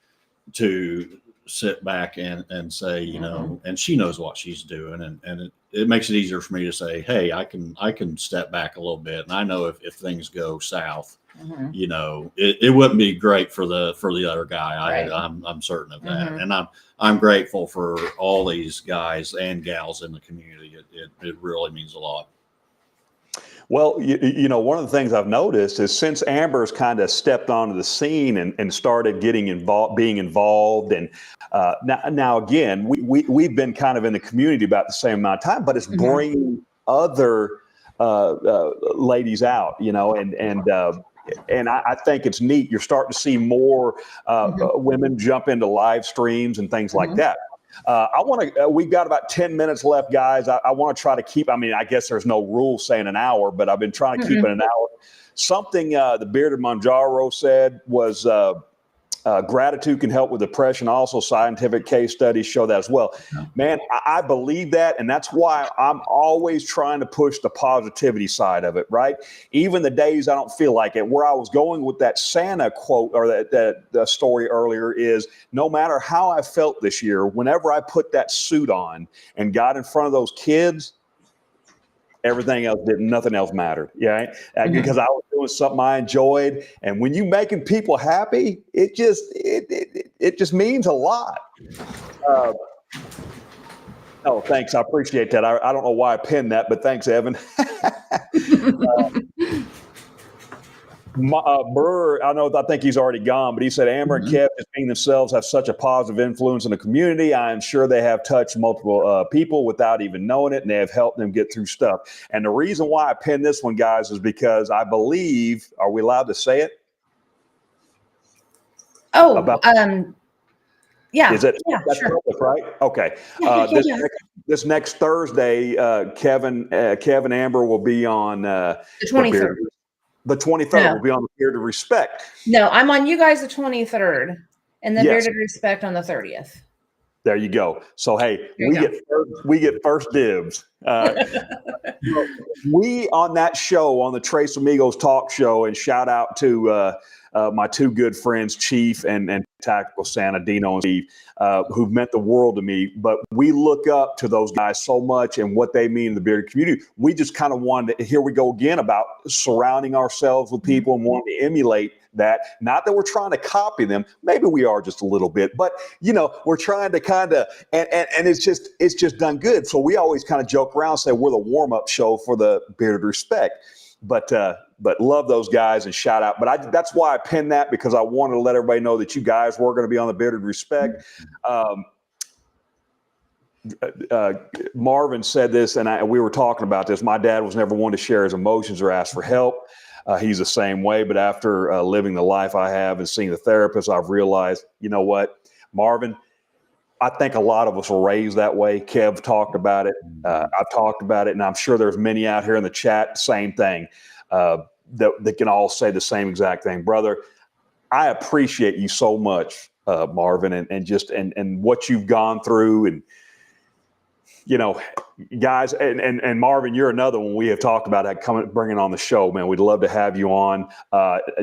[SPEAKER 3] to sit back and say, you know, and she knows what she's doing, and it makes it easier for me to say, hey, I can step back a little bit, and I know if things go south, you know, it wouldn't be great for the other guy.
[SPEAKER 2] Right.
[SPEAKER 3] I'm certain of that, and I'm grateful for all these guys and gals in the community. It really means a lot.
[SPEAKER 1] Well, you know, one of the things I've noticed is since Amber's kind of stepped onto the scene and started being involved, and now again, we've been kind of in the community about the same amount of time, but it's bringing other ladies out, you know, and I think it's neat. You're starting to see more women jump into live streams and things like that. We've got about 10 minutes left, guys. I want to try to keep, I mean, I guess there's no rule saying an hour, but I've been trying to keep it an hour. something the Bearded Manjaro said was gratitude can help with depression. Also, scientific case studies show that as well. Man, I believe that, and that's why I'm always trying to push the positivity side of it, right? Even the days I don't feel like it. Where I was going with that Santa quote or that story earlier is, no matter how I felt this year, whenever I put that suit on and got in front of those kids, everything else nothing else mattered. Yeah. Because I was doing something I enjoyed. And when you making people happy, it just means a lot. Oh, thanks. I appreciate that. I don't know why I pinned that, but thanks, Evan. Brewer, I think he's already gone, but he said Amber and Kev, just being themselves, have such a positive influence in the community. I am sure they have touched multiple people without even knowing it, and they have helped them get through stuff. And the reason why I pinned this one, guys, is because I believe, are we allowed to say it?
[SPEAKER 2] Yeah.
[SPEAKER 1] Is it?
[SPEAKER 2] Yeah,
[SPEAKER 1] that's
[SPEAKER 2] sure.
[SPEAKER 1] public, right? Okay. This next Thursday, Kevin Amber will be on
[SPEAKER 2] the 23rd.
[SPEAKER 1] The 23rd will be on the Bearded Respect.
[SPEAKER 2] No, I'm on you guys the 23rd, and then Bearded Respect on the 30th.
[SPEAKER 1] There you go. So hey, we get first dibs. We on that show, on the Trace Amigos talk show, and shout out to my two good friends, Chief and Tactical Santa, Dino and Steve, who've meant the world to me. But we look up to those guys so much and what they mean in the bearded community. We just kind of wanted to, here we go again, about surrounding ourselves with people and wanting to emulate that. Not that we're trying to copy them. Maybe we are just a little bit, but we're trying to kind of, and it's just done good. So we always kind of joke around and say we're the warm-up show for the Bearded Respect. But love those guys and shout out. But that's why I pinned that, because I wanted to let everybody know that you guys were going to be on the Bearded Respect. Marvin said this, and we were talking about this. My dad was never one to share his emotions or ask for help. He's the same way. But after living the life I have and seeing the therapist, I've realized, you know what, Marvin, I think a lot of us were raised that way. Kev talked about it. I've talked about it, and I'm sure there's many out here in the chat, same thing, that can all say the same exact thing. Brother, I appreciate you so much, Marvin, and what you've gone through. And, guys, and Marvin, you're another one we have talked about that bringing on the show, man. We'd love to have you on.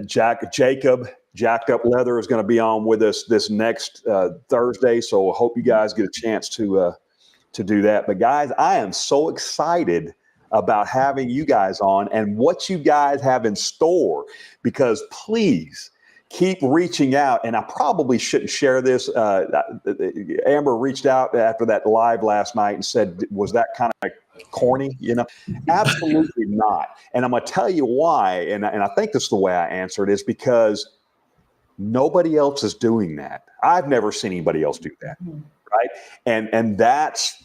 [SPEAKER 1] Jacob, Jacked Up Leather, is going to be on with us this next Thursday. So I hope you guys get a chance to do that. But guys, I am so excited about having you guys on and what you guys have in store, because please keep reaching out. And I probably shouldn't share this. Amber reached out after that live last night and said, was that kind of corny? Absolutely not. And I'm going to tell you why. And I think this is the way I answered, is because nobody else is doing that. I've never seen anybody else do that. Right. And that's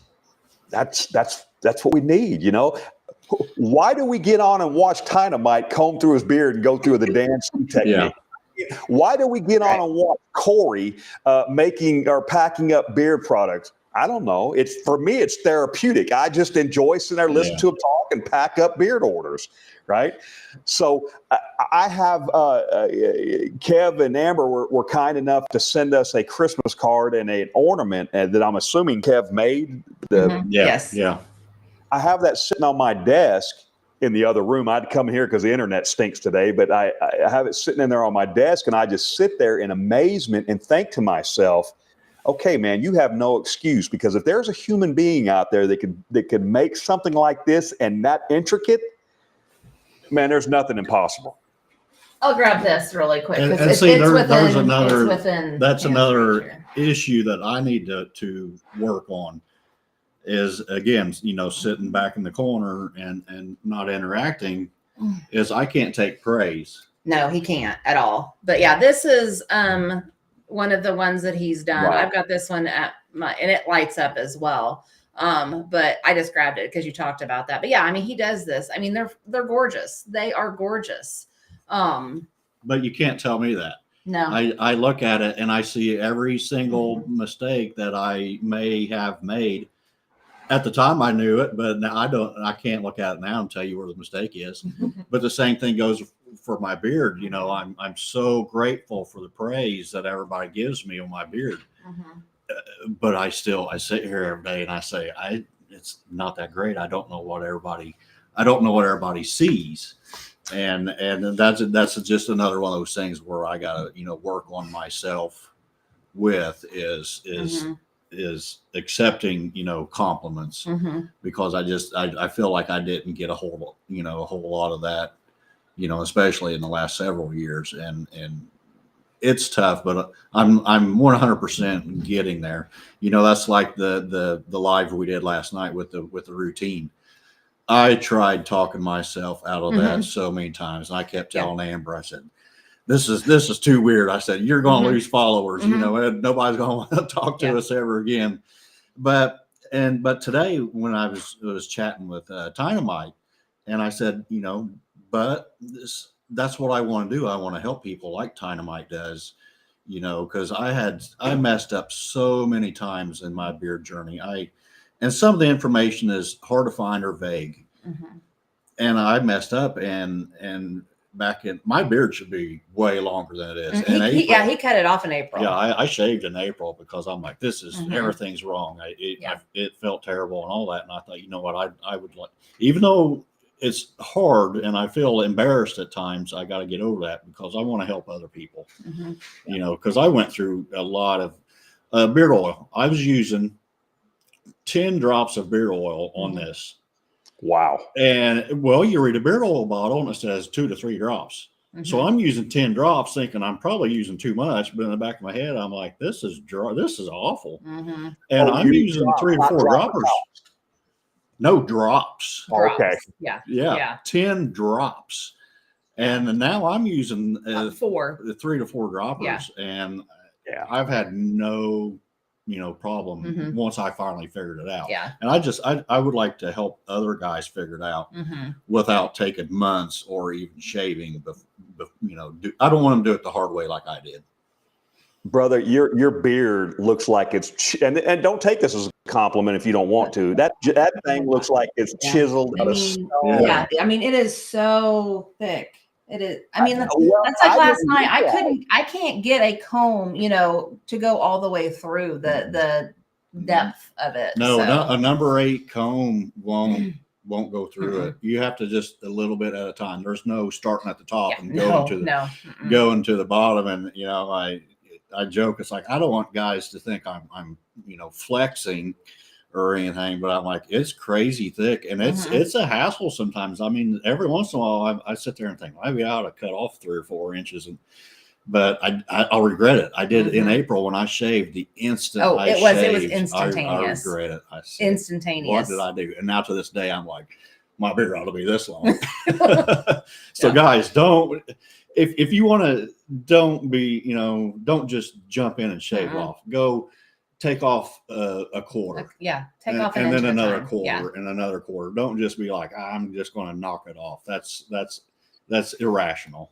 [SPEAKER 1] what we need. Why do we get on and watch Dynamite comb through his beard and go through the dancing technique? Yeah. Why do we get on and watch Corey making or packing up beard products? I don't know. For me, it's therapeutic. I just enjoy sitting there, listening to him talk and pack up beard orders. Right. So I have Kev and Amber were kind enough to send us a Christmas card and an ornament that I'm assuming Kev made.
[SPEAKER 2] Yes.
[SPEAKER 3] Yeah.
[SPEAKER 1] I have that sitting on my desk in the other room. I'd come here because the internet stinks today, but I have it sitting in there on my desk, and I just sit there in amazement and think to myself, okay, man, you have no excuse, because if there's a human being out there that could make something like this and that intricate, man, there's nothing impossible.
[SPEAKER 2] I'll grab this really quick.
[SPEAKER 3] And see, there's another. That's another issue that I need to work on. Is again, sitting back in the corner and not interacting. Is I can't take praise.
[SPEAKER 2] No, he can't at all. But yeah, this is one of the ones that he's done. Wow. I've got this one and it lights up as well. But I just grabbed it because you talked about that. But yeah, I mean, he does this. I mean, they're gorgeous. They are gorgeous.
[SPEAKER 3] But you can't tell me that.
[SPEAKER 2] No.
[SPEAKER 3] I look at it and I see every single mistake that I may have made. At the time I knew it, but now I can't look at it now and tell you where the mistake is. But the same thing goes for my beard, you know, I'm so grateful for the praise that everybody gives me on my beard. But I sit here every day and I say, it's not that great. I don't know what everybody sees. And that's just another one of those things where I gotta, you know, work on myself with is accepting, you know, compliments, because I feel like I didn't get a whole lot of that, you know, especially in the last several years. And it's tough, but I'm 100% getting there. You know, that's like the live we did last night with the routine. I tried talking myself out of that so many times, and I kept telling Amber, I said, this is too weird. I said, you're going to lose followers, you know, and nobody's going to want to talk to us ever again. But today when I was chatting with Dynamite, and I said, you know, but that's what I want to do. I want to help people like Dynamite does, you know, because I messed up so many times in my beard journey. And some of the information is hard to find or vague. And I messed up, and back in, my beard should be way longer than it is.
[SPEAKER 2] He cut it off in April.
[SPEAKER 3] Yeah, I shaved in April because I'm like, this is everything's wrong. It felt terrible and all that. And I thought, you know what, I would like, even though it's hard and I feel embarrassed at times, I got to get over that because I want to help other people. You know, because I went through a lot of beard oil. I was using 10 drops of beard oil on this.
[SPEAKER 1] Wow.
[SPEAKER 3] And well, you read a beard oil bottle and it says 2 to 3 drops. So I'm using 10 drops thinking I'm probably using too much, but in the back of my head, I'm like, this is awful. And I'm using 3 to 4 droppers. No, drops.
[SPEAKER 1] Okay.
[SPEAKER 3] Yeah. 10 drops. And now I'm using 3 to 4 droppers. And I've had no, you know, problem once I finally figured it out. And I would like to help other guys figure it out without taking months or even shaving. But you know, I don't want them to do it the hard way like I did.
[SPEAKER 1] Brother, your beard looks like it's and don't take this as a compliment if you don't want to. That thing looks like it's chiseled out of stone.
[SPEAKER 2] I mean, it is so thick. It is. I mean, that's like last night. I can't get a comb, you know, to go all the way through the depth of it.
[SPEAKER 3] No, a number 8 comb won't go through it. You have to just a little bit at a time. There's no starting at the top and going to the bottom. And you know, I joke, it's like I don't want guys to think I'm you know, flexing or anything, but I'm like, it's crazy thick, and it's a hassle sometimes. I mean, every once in a while I sit there and think maybe I ought to cut off 3 or 4 inches, but I'll regret it. I did in April when I shaved the instant.
[SPEAKER 2] It was instantaneous.
[SPEAKER 3] I regret it. I said,
[SPEAKER 2] instantaneous.
[SPEAKER 3] What did I do? And now to this day, I'm like, my beard ought to be this long. So guys, don't. If you want to, don't just jump in and shave off. Go take off a quarter.
[SPEAKER 2] Take off
[SPEAKER 3] and then another quarter and another quarter. Don't just be like, I'm just going to knock it off. That's irrational.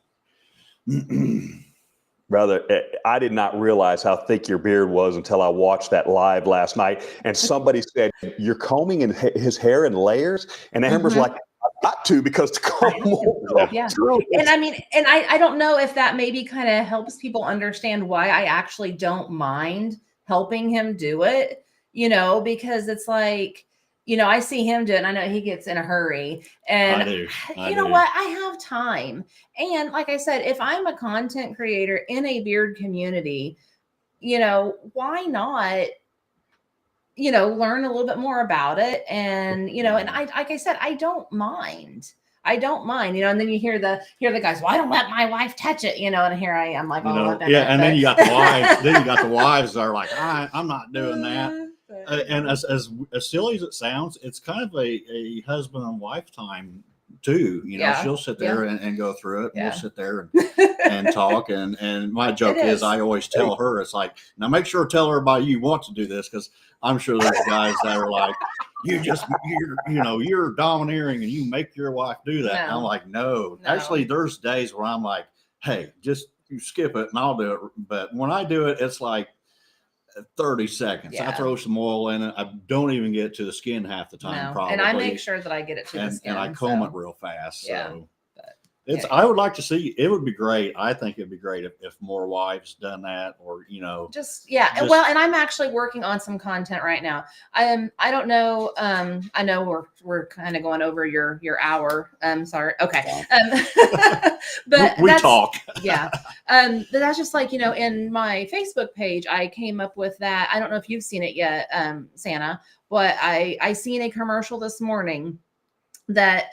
[SPEAKER 1] Brother, I did not realize how thick your beard was until I watched that live last night. And somebody said, you're combing in his hair in layers? And Amber's like, I've got to, because the comb won't go through.
[SPEAKER 2] And I mean, and I don't know if that maybe kind of helps people understand why I actually don't mind helping him do it, you know, because it's like, you know, I see him do it and I know he gets in a hurry, and you know what? I have time. And like I said, if I'm a content creator in a beard community, you know, why not, you know, learn a little bit more about it. And, you know, and like I said, I don't mind, you know, and then you hear the guys, well, I don't let my wife touch it, you know, and here I am like,
[SPEAKER 3] then you got the wives, that are like, I'm not doing that. And as silly as it sounds, it's kind of a husband and wife time too. You know, she'll sit there and go through it. And we'll sit there and talk. And my joke is I always tell her, it's like, now make sure to tell everybody you want to do this, because I'm sure there's guys that are like, you're domineering and you make your wife do that. And I'm like, no. Actually, there's days where I'm like, hey, just you skip it and I'll do it. But when I do it, it's like 30 seconds. I throw some oil in it. I don't even get to the skin half the time, probably.
[SPEAKER 2] And I make sure that I get it to the skin.
[SPEAKER 3] And I comb it real fast. I would like to see. It would be great. I think it'd be great if more wives done that, or
[SPEAKER 2] just well, and I'm actually working on some content right now. I don't know. I know we're kind of going over your hour. Sorry. Okay. But
[SPEAKER 3] we talk.
[SPEAKER 2] Yeah. But that's just like, in my Facebook page, I came up with that. I don't know if you've seen it yet, Santa, but I seen a commercial this morning that,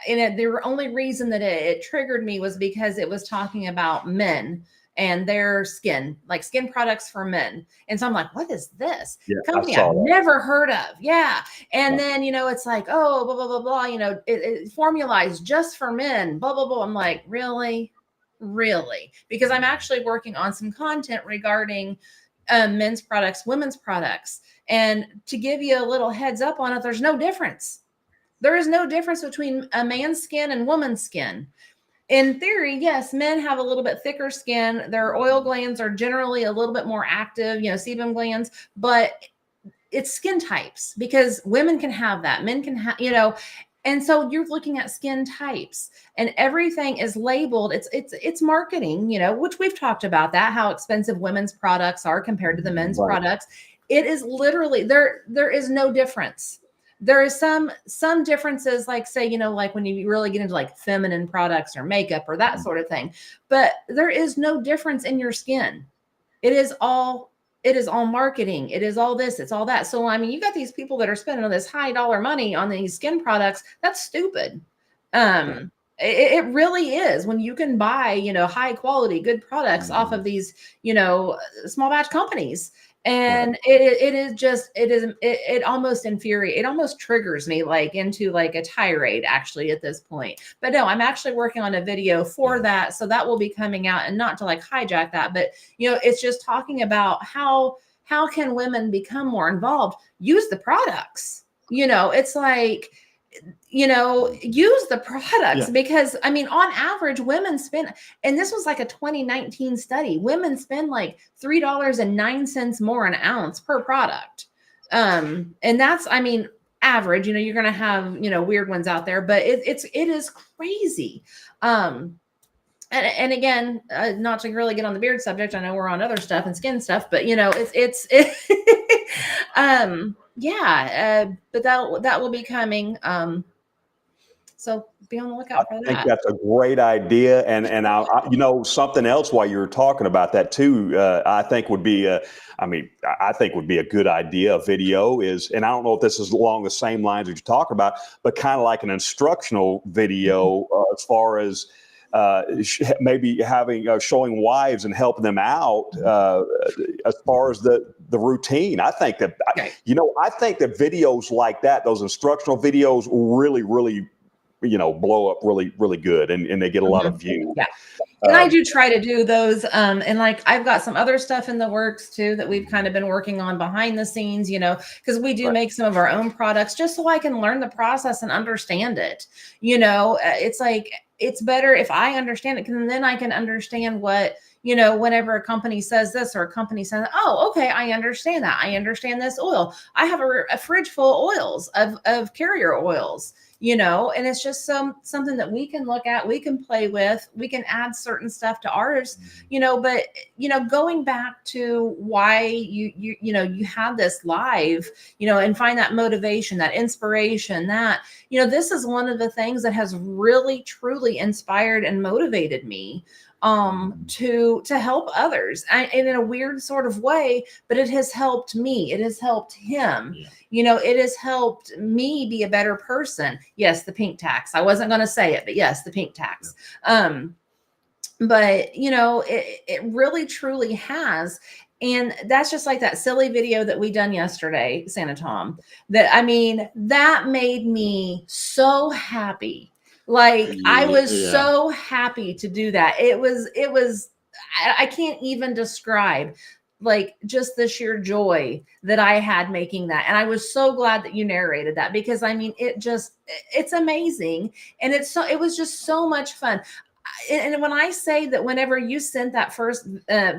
[SPEAKER 2] and the only reason that it triggered me was because it was talking about men and their skin, like skin products for men. And so I'm like, what is this company I've never heard of? Yeah. And then, it's like, oh, blah, blah, blah, blah, it formalized just for men, blah, blah, blah. I'm like, really? Because I'm actually working on some content regarding men's products, women's products. And to give you a little heads up on it, there's no difference. There is no difference between a man's skin and woman's skin. In theory, yes, men have a little bit thicker skin. Their oil glands are generally a little bit more active, sebum glands, but it's skin types, because women can have that. Men can have, and so you're looking at skin types, and everything is labeled. It's marketing, which we've talked about that, how expensive women's products are compared to the men's products. It is literally, there is no difference. There is some differences, like say, like when you really get into like feminine products or makeup or that sort of thing, but there is no difference in your skin. It is all marketing. It is all this, it's all that. So, I mean, you got these people that are spending all this high dollar money on these skin products. That's stupid. It really is, when you can buy, high quality, good products off of these, small batch companies. And it almost infuriates. It almost triggers me like into like a tirade actually at this point. But no, I'm actually working on a video for that. So that will be coming out, and not to like hijack that, but it's just talking about how can women become more involved? Use the products. It's like, use the products, because I mean, on average, women spend, and this was like a 2019 study, women spend like $3.09 more an ounce per product. And that's, I mean, average, you're going to have, weird ones out there, but it is crazy. And again, not to really get on the beard subject, I know we're on other stuff and skin stuff, but but that will be coming. So be on the lookout for that.
[SPEAKER 1] I think that's a great idea, and something else while you were talking about that too. I think would be I think would be a good idea. A video is, and I don't know if this is along the same lines that you're talking about, but kind of like an instructional video as far as maybe having showing wives and helping them out as far as the routine. I think that I think that videos like that, those instructional videos, really blow up really good, and they get a lot of views.
[SPEAKER 2] Yeah. And I do try to do those. And like, I've got some other stuff in the works too, that we've kind of been working on behind the scenes, because we do make some of our own products just so I can learn the process and understand it. It's like, it's better if I understand it, because then I can understand what, whenever a company says this or a company says, oh, okay, I understand that. I understand this oil. I have a fridge full of oils, of carrier oils. And it's just something that we can look at, we can play with, we can add certain stuff to ours, but, going back to why you have this live, and find that motivation, that inspiration, that, this is one of the things that has really, truly inspired and motivated me to help others, and in a weird sort of way, but it has helped me. It has helped him. It has helped me be a better person. Yes, the pink tax. I wasn't going to say it, but yes, the pink tax. But it really truly has. And that's just like that silly video that we done yesterday, Santa Tom, that made me so happy. Like, I was so happy to do that. It was, I can't even describe like just the sheer joy that I had making that. And I was so glad that you narrated that, because it's amazing. And it was just so much fun. And when I say that, whenever you sent that first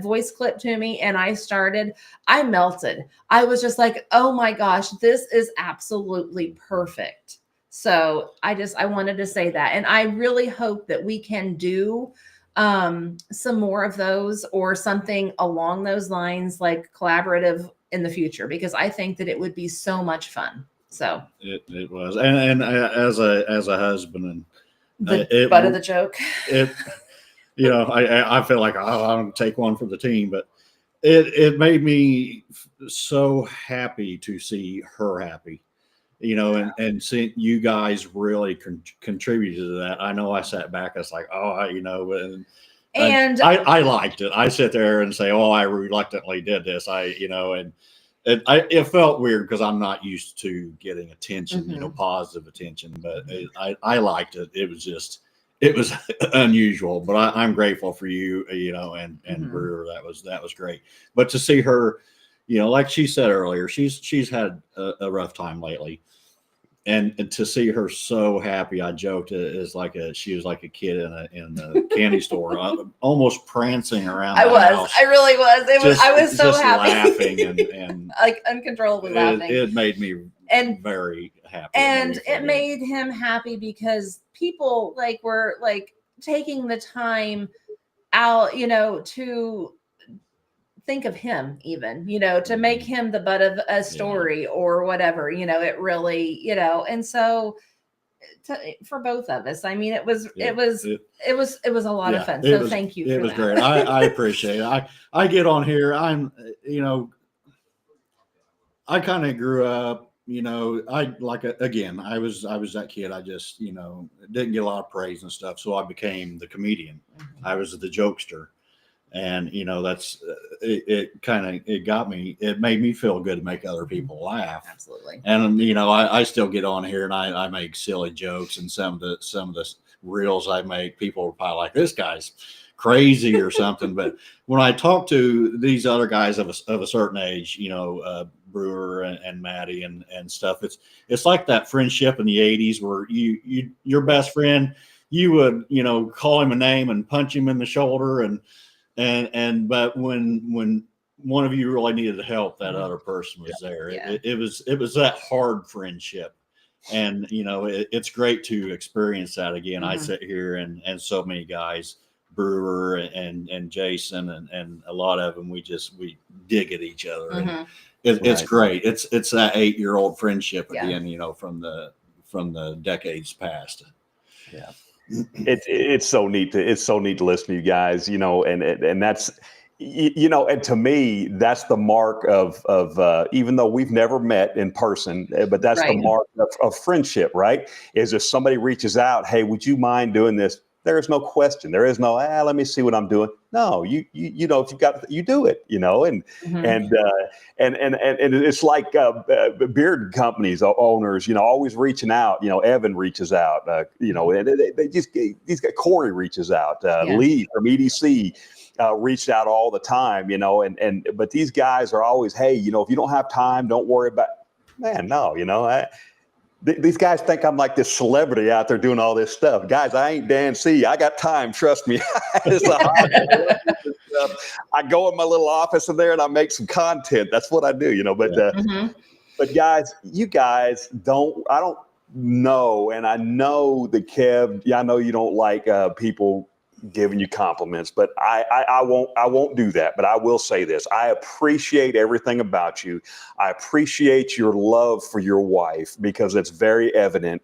[SPEAKER 2] voice clip to me and I melted. I was just like, oh my gosh, this is absolutely perfect. So I wanted to say that. And I really hope that we can do some more of those or something along those lines, like collaborative in the future, because I think that it would be so much fun. So
[SPEAKER 3] it was, and as a husband, and
[SPEAKER 2] the butt of the joke.
[SPEAKER 3] It, I feel like I don't take one for the team, but it made me so happy to see her happy, and see you guys really contributed to that. I know I sat back, I was like, and I liked it. I sit there and say, oh, I reluctantly did this. It felt weird because I'm not used to getting attention, positive attention, but I liked it. It was unusual, but I'm grateful for you, and Brewer. That was great. But to see her, like she said earlier, she's had a rough time lately. And to see her so happy, I joked, she was like a kid in a candy store, almost prancing around.
[SPEAKER 2] I really was. I was so happy,
[SPEAKER 3] laughing and
[SPEAKER 2] like uncontrollably laughing.
[SPEAKER 3] It made me very happy,
[SPEAKER 2] and it made him happy because people were taking the time out, to think of him, even, to make him the butt of a story or whatever, it really, and so for both of us, I mean, it was a lot of fun. So thank you.
[SPEAKER 3] It was great. I appreciate it. I get on here. I kind of grew up, I was that kid. I just, didn't get a lot of praise and stuff. So I became the comedian. I was the jokester. And, that's, it got me, it made me feel good to make other people laugh.
[SPEAKER 2] Absolutely.
[SPEAKER 3] And, I still get on here and I make silly jokes, and some of the reels I make, people are probably like, this guy's crazy or something. But when I talk to these other guys of a certain age, Brewer and Maddie and stuff, it's like that friendship in the 80s where your best friend, you would, call him a name and punch him in the shoulder, but when one of you really needed help, that other person was there.
[SPEAKER 2] Yeah.
[SPEAKER 3] It was that hard friendship. And, it's great to experience that again. I sit here and so many guys, Brewer and Jason and a lot of them, we dig at each other. And it's great. It's that 8-year-old friendship again, from the decades past.
[SPEAKER 1] Yeah. It's so neat to listen to you guys, and that's, and to me, that's the mark of even though we've never met in person, but that's the mark of friendship, right? Is if somebody reaches out, hey, would you mind doing this? There is no question. There is no, let me see what I'm doing. No, if you got, you do it, and it's like beard companies owners, always reaching out. Evan reaches out, and they just, these guys, Corey reaches out, Lee from EDC reached out all the time, but these guys are always, hey, if you don't have time, don't worry about, man, no, these guys think I'm like this celebrity out there doing all this stuff. Guys, I ain't Dan C. I got time. Trust me. I go in my little office in there and I make some content. That's what I do, But guys, you guys I don't know. And I know that Kev, I know you don't like people giving you compliments, but I won't do that. But I will say this: I appreciate everything about you. I appreciate your love for your wife, because it's very evident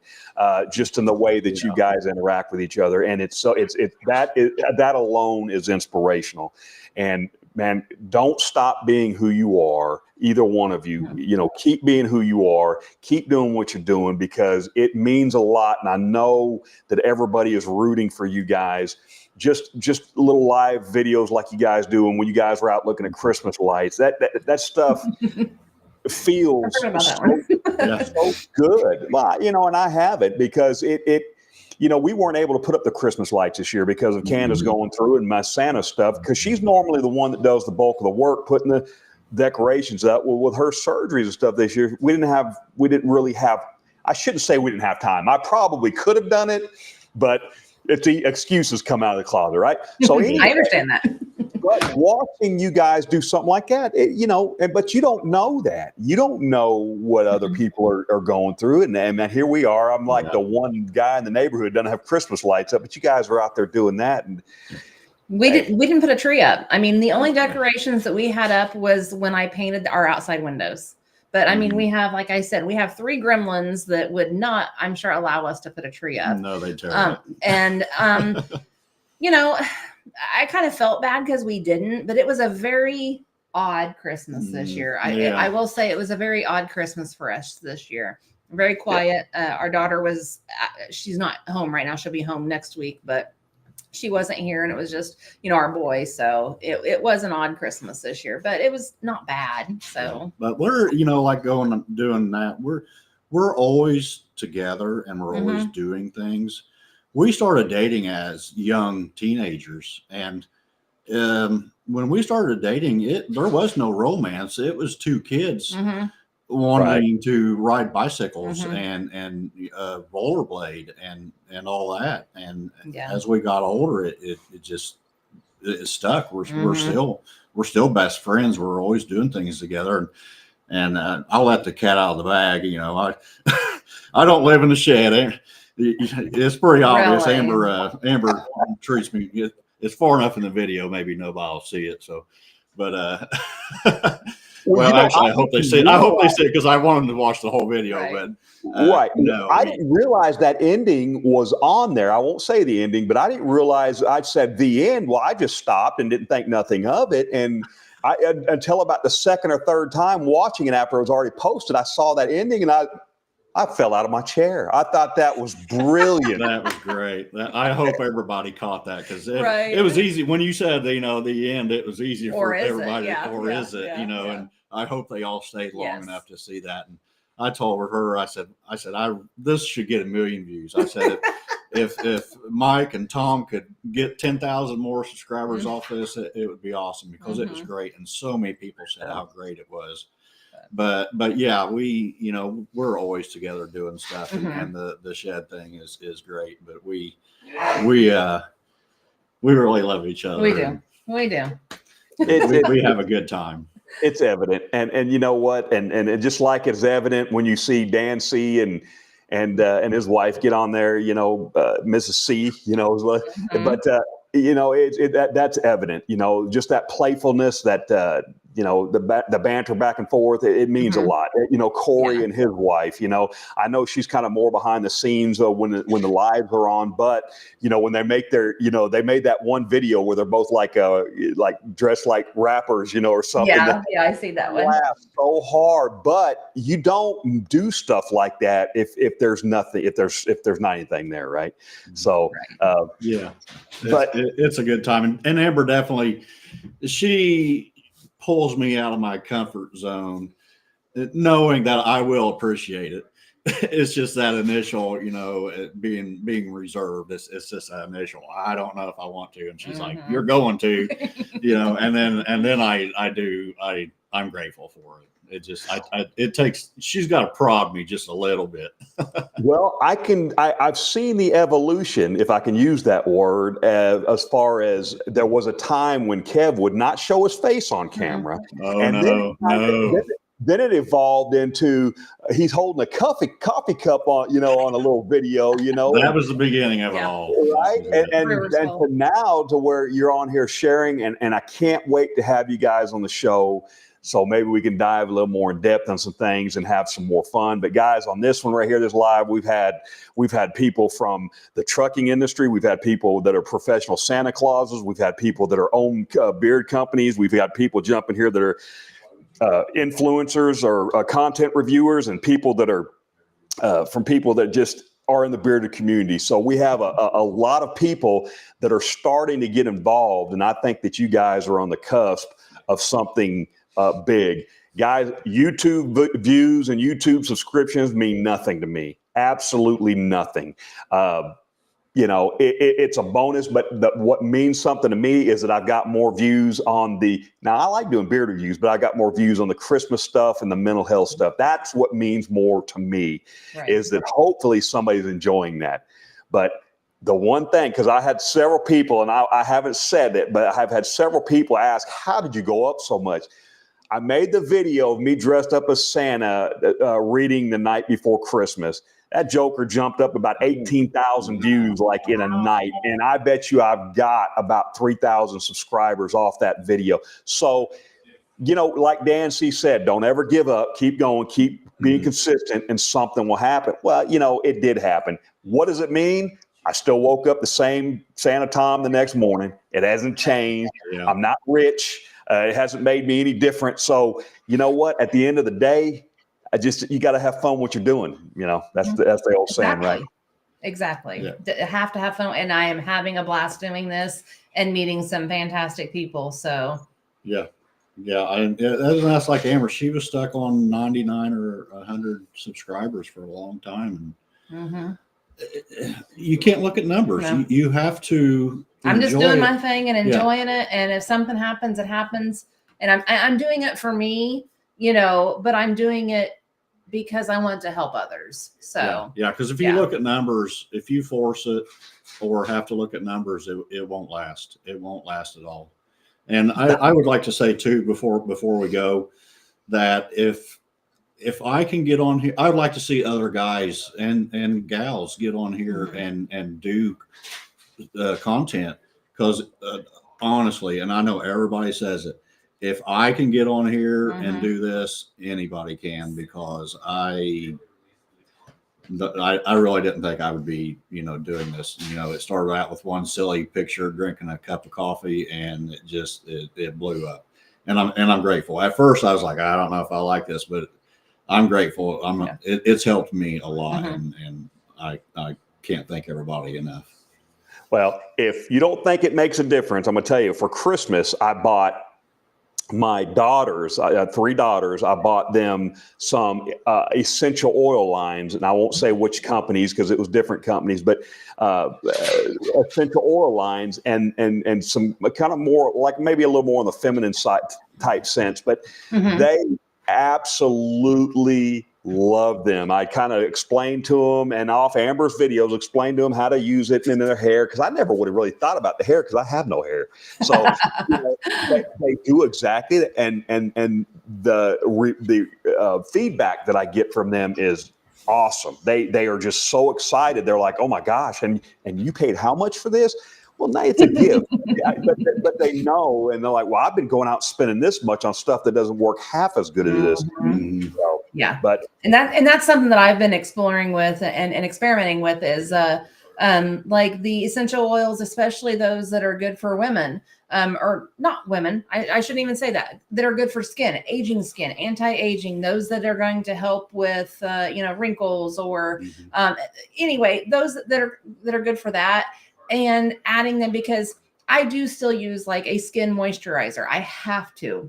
[SPEAKER 1] just in the way that you guys interact with each other. And that alone is inspirational. And man, don't stop being who you are. Either one of you, keep being who you are, keep doing what you're doing, because it means a lot. And I know that everybody is rooting for you guys. Just little live videos like you guys do, and when you guys are out looking at Christmas lights, that stuff feels so good. And I have it because it we weren't able to put up the Christmas lights this year because of Candace going through and my Santa stuff, because she's normally the one that does the bulk of the work, putting the decorations up. Well, with her surgeries and stuff this year, we didn't really have, I shouldn't say we didn't have time. I probably could have done it, but it's the excuses come out of the closet, right? So anyway,
[SPEAKER 2] I understand that.
[SPEAKER 1] but watching you guys do something like that, but you don't know that. You don't know what other people are going through. And here we are. I'm like the one guy in the neighborhood doesn't have Christmas lights up, but you guys are out there doing that. And
[SPEAKER 2] we didn't put a tree up. I mean, the only decorations that we had up was when I painted our outside windows. But I mean, we have, like I said, we have 3 gremlins that would not, I'm sure, allow us to put a tree up.
[SPEAKER 3] No, they don't.
[SPEAKER 2] I kind of felt bad because we didn't, but it was a very odd Christmas this year. I will say it was a very odd Christmas for us this year. Very quiet. Our daughter she's not home right now. She'll be home next week, but she wasn't here, and it was just, our boy. So it was an odd Christmas this year, but it was not bad. So,
[SPEAKER 3] but we're, like doing that. We're always together, and we're always doing things. We started dating as young teenagers, and when we started dating, there was no romance. It was 2 kids wanting to ride bicycles and rollerblade and all that. And as we got older, it stuck. We're still best friends. We're always doing things together. And I'll let the cat out of the bag. I don't live in the shed. It's pretty obvious.
[SPEAKER 2] Really?
[SPEAKER 3] Amber treats me. It's far enough in the video. Maybe nobody will see it. So, but actually, I hope they see it. I hope they see it because I want them to watch the whole video.
[SPEAKER 2] Right.
[SPEAKER 3] But
[SPEAKER 1] no, I didn't realize that ending was on there. I won't say the ending, but I didn't realize I said the end. Well, I just stopped and didn't think nothing of it. And until about the second or third time watching it after it was already posted, I saw that ending and I fell out of my chair. I thought that was brilliant.
[SPEAKER 3] That was great. I hope everybody caught that because it was easy. When you said, the end, it was easier for everybody. Is it? And I hope they all stayed long enough to see that. And I told her, I said, this should get 1 million views. I said, if Mike and Tom could get 10,000 more subscribers off this, it would be awesome because it was great. And so many people said how great it was. But yeah, we're always together doing stuff, and the shed thing is great. But we really love each other.
[SPEAKER 2] We do.
[SPEAKER 3] We have a good time.
[SPEAKER 1] It's evident, and you know what, and just like it's evident when you see Dan C and his wife get on there, Mrs. C, but that's evident, just that playfulness, that the banter back and forth, it means a lot. Corey and his wife, I know she's kind of more behind the scenes when the lives are on, but when they make they made that one video where they're both like dressed like rappers, or something.
[SPEAKER 2] Yeah, I see that one.
[SPEAKER 1] Laugh so hard, but you don't do stuff like that if there's nothing, if there's not anything there, right? So
[SPEAKER 3] but it's a good time, and Amber definitely, she pulls me out of my comfort zone, knowing that I will appreciate it. It's just that initial, being reserved. It's just that initial. I don't know if I want to, and she's like, "You're going to," and then I do. I'm grateful for it. It takes. She's got to prod me just a little bit.
[SPEAKER 1] Well, I've seen the evolution, if I can use that word, as far as there was a time when Kev would not show his face on camera.
[SPEAKER 3] Oh, and no.
[SPEAKER 1] Then it evolved into he's holding a coffee cup on a little video.
[SPEAKER 3] That was the beginning of it all,
[SPEAKER 1] right? And to now to where you're on here sharing, and I can't wait to have you guys on the show. So maybe we can dive a little more in depth on some things and have some more fun. But guys, on this one right here, this live, we've had people from the trucking industry. We've had people that are professional Santa Clauses. We've had people that are own beard companies. We've got people jumping here that are influencers or content reviewers, and people that are from people that just are in the bearded community. So we have a lot of people that are starting to get involved. And I think that you guys are on the cusp of something big. Guys, YouTube views and YouTube subscriptions mean nothing to me. Absolutely nothing. It's a bonus, but what means something to me is that I've got more views on now I like doing beard reviews, but I got more views on the Christmas stuff and the mental health stuff. That's what means more to me, is that hopefully somebody's enjoying that. But the one thing, because I had several people, and I haven't said it, but I've had several people ask, how did you go up so much? I made the video of me dressed up as Santa reading The Night Before Christmas. That joker jumped up about 18,000 views like in a night. And I bet you I've got about 3,000 subscribers off that video. So, like Dan C said, don't ever give up. Keep going. Keep being consistent, and something will happen. Well, it did happen. What does it mean? I still woke up the same Santa Tom the next morning. It hasn't changed.
[SPEAKER 3] Yeah.
[SPEAKER 1] I'm not rich. It hasn't made me any different. So, you know what? At the end of the day, you got to have fun what you're doing. That's the old saying, right?
[SPEAKER 2] Exactly.
[SPEAKER 3] Yeah.
[SPEAKER 2] Have to have fun. And I am having a blast doing this and meeting some fantastic people. So,
[SPEAKER 3] yeah. That's like Amber. She was stuck on 99 or 100 subscribers for a long time. And you can't look at numbers. No. You have to.
[SPEAKER 2] I'm just doing my thing and enjoying it. And if something happens, it happens. And I'm doing it for me, but I'm doing it because I want to help others. So
[SPEAKER 3] yeah. Because if you look at numbers, if you force it or have to look at numbers, it won't last. It won't last at all. And I would like to say too, before we go, that if I can get on here, I would like to see other guys and gals get on here and do content, because honestly, and I know everybody says it, if I can get on here and do this, anybody can, because I really didn't think I would be, doing this. It started out with one silly picture, drinking a cup of coffee, and it blew up. And I'm grateful. At first I was like, I don't know if I like this, but I'm grateful. It's helped me a lot. And I can't thank everybody enough.
[SPEAKER 1] Well, if you don't think it makes a difference, I'm going to tell you, for Christmas, I bought my daughters, I had 3 daughters, I bought them some essential oil lines, and I won't say which companies because it was different companies, but essential oil lines and some kind of more, like maybe a little more on the feminine side type sense, but they absolutely love them. I kind of explained to them, and off Amber's videos, explained to them how to use it in their hair, because I never would have really thought about the hair because I have no hair. So they do exactly that, and the feedback that I get from them is awesome. They are just so excited. They're like, oh my gosh, and you paid how much for this? Well, now it's a gift. But they know, and they're like, well, I've been going out spending this much on stuff that doesn't work half as good as this. So,
[SPEAKER 2] yeah.
[SPEAKER 1] But
[SPEAKER 2] that's something that I've been exploring with and experimenting with is like the essential oils, especially those that are good for women, or not women. I shouldn't even say that are good for skin, aging skin, anti-aging, those that are going to help with, wrinkles or, anyway, those that are good for that, and adding them, because I do still use like a skin moisturizer. I have to.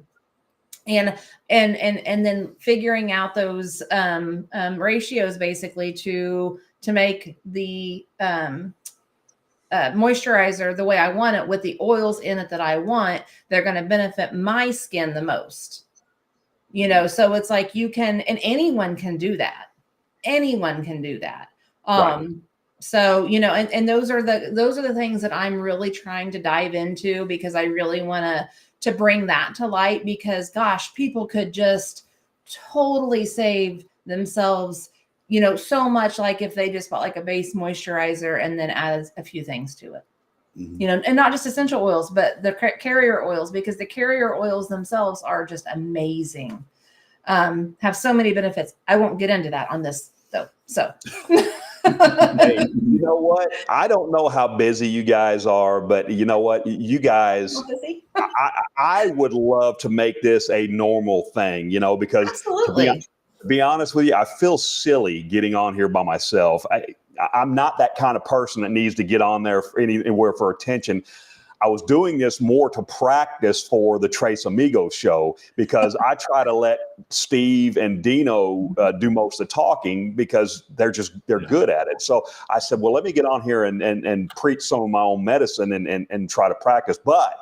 [SPEAKER 2] And then figuring out those ratios basically to make the moisturizer the way I want it, with the oils in it that I want, they're going to benefit my skin the most. So it's like you can, and anyone can do that. Anyone can do that.
[SPEAKER 1] Right.
[SPEAKER 2] So, and those are the things that I'm really trying to dive into, because I really want to bring that to light, because gosh, people could just totally save themselves, so much, like if they just bought like a base moisturizer and then added a few things to it, and not just essential oils, but the carrier oils, because the carrier oils themselves are just amazing. Have so many benefits. I won't get into that on this though. So
[SPEAKER 1] Hey, you know what? I don't know how busy you guys are, but you know what? You guys, I would love to make this a normal thing, because
[SPEAKER 2] absolutely.
[SPEAKER 1] To be honest with you, I feel silly getting on here by myself. I'm not that kind of person that needs to get on there anywhere for attention. I was doing this more to practice for the Trace Amigos show, because I try to let Steve and Dino do most of the talking, because they're good at it. So I said, well, let me get on here and preach some of my own medicine and try to practice. But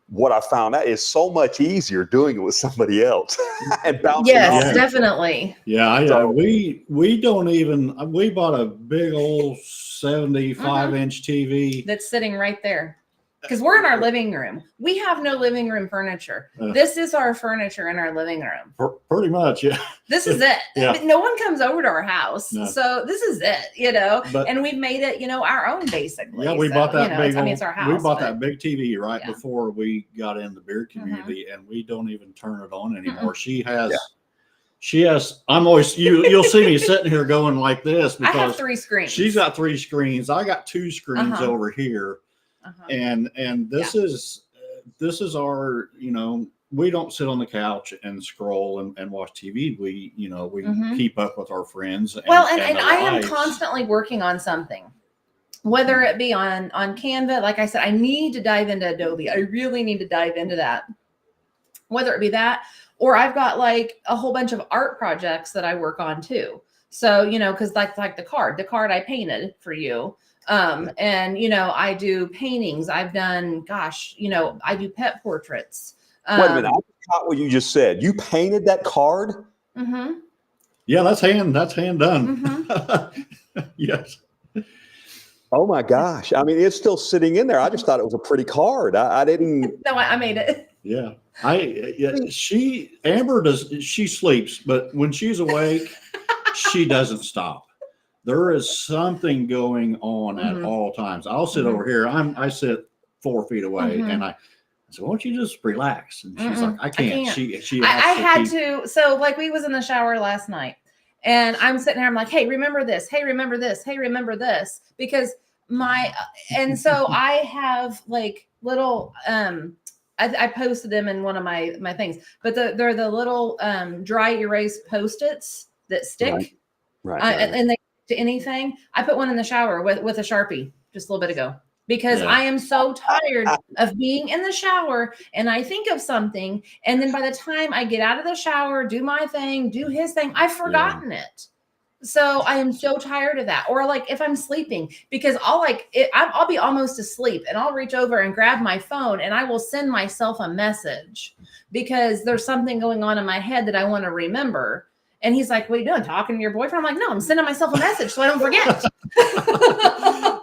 [SPEAKER 1] what I found out is so much easier doing it with somebody else and bouncing
[SPEAKER 2] Yes,
[SPEAKER 1] off.
[SPEAKER 2] definitely.
[SPEAKER 3] Yeah,
[SPEAKER 1] So-
[SPEAKER 3] we don't even, we bought a big old 75-inch TV.
[SPEAKER 2] That's sitting right there. Because we're in our living room. We have no living room furniture.
[SPEAKER 3] Uh.
[SPEAKER 2] This is our furniture in our living room.
[SPEAKER 3] Pretty much, yeah.
[SPEAKER 2] This is it.
[SPEAKER 3] Yeah.
[SPEAKER 2] I mean, no one comes over to our house.
[SPEAKER 3] No.
[SPEAKER 2] So this is it, you know,
[SPEAKER 3] But-
[SPEAKER 2] and we've made it, you know, our own basically.
[SPEAKER 3] Yeah, we
[SPEAKER 2] So,
[SPEAKER 3] bought that
[SPEAKER 2] you know,
[SPEAKER 3] big
[SPEAKER 2] it's, I mean,
[SPEAKER 3] old,
[SPEAKER 2] it's our house.
[SPEAKER 3] we bought
[SPEAKER 2] but-
[SPEAKER 3] that big TV right
[SPEAKER 2] Yeah.
[SPEAKER 3] before we got in the beer community, and we don't even turn it on anymore. She has, I'm always, you'll see me sitting here going like this
[SPEAKER 2] I have
[SPEAKER 3] because
[SPEAKER 2] 3 screens.
[SPEAKER 3] she's got 3 screens. I got 2 screens
[SPEAKER 2] Uh-huh.
[SPEAKER 3] over here.
[SPEAKER 2] Uh-huh.
[SPEAKER 3] And this is our, you know, we don't sit on the couch and scroll and watch TV. We, you know, we
[SPEAKER 2] Mhm.
[SPEAKER 3] keep up with our friends. And,
[SPEAKER 2] Well, and
[SPEAKER 3] the
[SPEAKER 2] I am
[SPEAKER 3] lives.
[SPEAKER 2] constantly working on something, whether it be on Canva. Like I said, I need to dive into Adobe. I really need to dive into that, whether it be that, or I've got like a whole bunch of art projects that I work on too. So, you know, cause like the card I painted for you. And you know, I do paintings. I've done, gosh, you know, I do pet portraits.
[SPEAKER 1] Wait a minute. I caught what you just said. You painted that card?
[SPEAKER 2] Mm-hmm.
[SPEAKER 3] Yeah, that's hand done.
[SPEAKER 2] Mm-hmm.
[SPEAKER 3] Yes.
[SPEAKER 1] Oh my gosh. I mean, it's still sitting in there. I just thought it was a pretty card. I didn't.
[SPEAKER 2] No, I made it.
[SPEAKER 3] Yeah. She sleeps, but when she's awake, she doesn't stop. There is something going on at
[SPEAKER 2] Mhm.
[SPEAKER 3] all times. I'll sit
[SPEAKER 2] Mhm.
[SPEAKER 3] over here. I sit 4 feet away,
[SPEAKER 2] Mhm.
[SPEAKER 3] and I said, "Why don't you just relax?" And she's like, "I can't." She
[SPEAKER 2] I
[SPEAKER 3] has
[SPEAKER 2] had
[SPEAKER 3] keep-
[SPEAKER 2] to. So like we was in the shower last night and I'm sitting there. I'm like, hey, remember this. Hey, remember this. Hey, remember this. Because and so I have like little, I posted them in one of my things, but they're the little dry erase Post-its that stick.
[SPEAKER 1] Right.
[SPEAKER 2] And they to anything. I put one in the shower with a Sharpie just a little bit ago because
[SPEAKER 3] Yeah.
[SPEAKER 2] I am so tired of being in the shower and I think of something. And then by the time I get out of the shower, do my thing, do his thing, I've forgotten it. So I am so tired of that. Or like if I'm sleeping, because I'll be almost asleep and I'll reach over and grab my phone and I will send myself a message because there's something going on in my head that I want to remember. And he's like, what are you doing? Talking to your boyfriend? I'm like, no, I'm sending myself a message so I don't forget.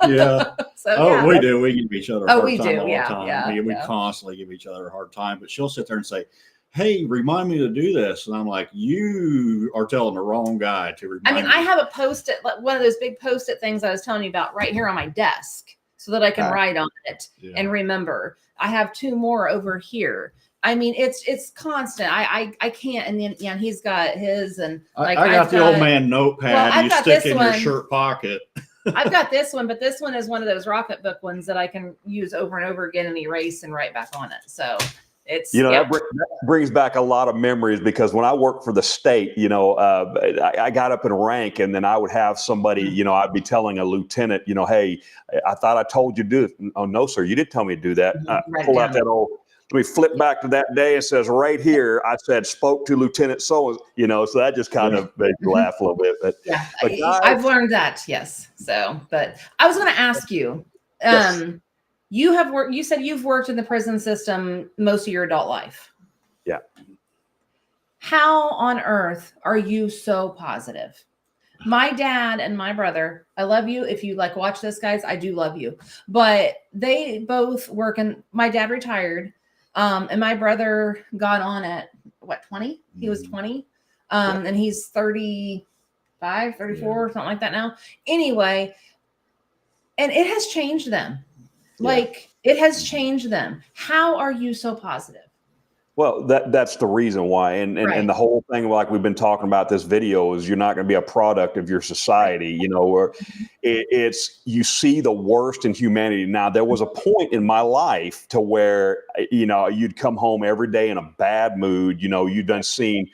[SPEAKER 3] Yeah.
[SPEAKER 2] So, yeah.
[SPEAKER 3] We do. We give each other a
[SPEAKER 2] Oh,
[SPEAKER 3] hard
[SPEAKER 2] we
[SPEAKER 3] time
[SPEAKER 2] do.
[SPEAKER 3] all
[SPEAKER 2] Yeah,
[SPEAKER 3] the time.
[SPEAKER 2] yeah,
[SPEAKER 3] We
[SPEAKER 2] yeah.
[SPEAKER 3] constantly give each other a hard time, but she'll sit there and say, "Hey, remind me to do this." And I'm like, "You are telling the wrong guy to remind
[SPEAKER 2] I mean,
[SPEAKER 3] me."
[SPEAKER 2] I have a Post-it, like one of those big Post-it things I was telling you about right here on my desk so that I can write on it
[SPEAKER 3] Yeah.
[SPEAKER 2] and remember. I have 2 more over here. I mean, it's constant. I can't. And then, yeah, he's got his and like
[SPEAKER 3] I got
[SPEAKER 2] I've
[SPEAKER 3] the old man notepad
[SPEAKER 2] Well, I've
[SPEAKER 3] you
[SPEAKER 2] got
[SPEAKER 3] stick
[SPEAKER 2] this
[SPEAKER 3] in your
[SPEAKER 2] one.
[SPEAKER 3] shirt pocket.
[SPEAKER 2] I've got this one, but this one is one of those Rocketbook ones that I can use over and over again and erase and write back on it. So it's,
[SPEAKER 1] You know,
[SPEAKER 2] yeah.
[SPEAKER 1] that brings back a lot of memories because when I worked for the state, you know, I got up in rank and then I would have somebody, you know, I'd be telling a lieutenant, you know, hey, I thought I told you to do it. Oh, no, sir, you didn't tell me to do that.
[SPEAKER 2] Write it
[SPEAKER 1] Pull out
[SPEAKER 2] down.
[SPEAKER 1] that old, let me flip back to that day. It says right here, I said, spoke to Lieutenant so, you know, so that just kind of made me laugh a little bit. But,
[SPEAKER 2] Yeah,
[SPEAKER 1] but guys,
[SPEAKER 2] I've learned that. Yes. So, but I was going to ask you,
[SPEAKER 1] Yes.
[SPEAKER 2] you have worked, you said you've worked in the prison system most of your adult life.
[SPEAKER 1] Yeah.
[SPEAKER 2] How on earth are you so positive? My dad and my brother, I love you. If you like watch this, guys, I do love you. But they both work and my dad retired. And my brother got on at what, 20? He was 20. And he's 35, 34, something like that now. Anyway, and it has changed them. Like it has changed them. How are you so positive?
[SPEAKER 1] well, that's the reason why. And the whole thing, like we've been talking about this video, is you're not going to be a product of your society, you know, or it's you see the worst in humanity. Now, there was a point in my life to where, you know, you'd come home every day in a bad mood. You know, you've done seen,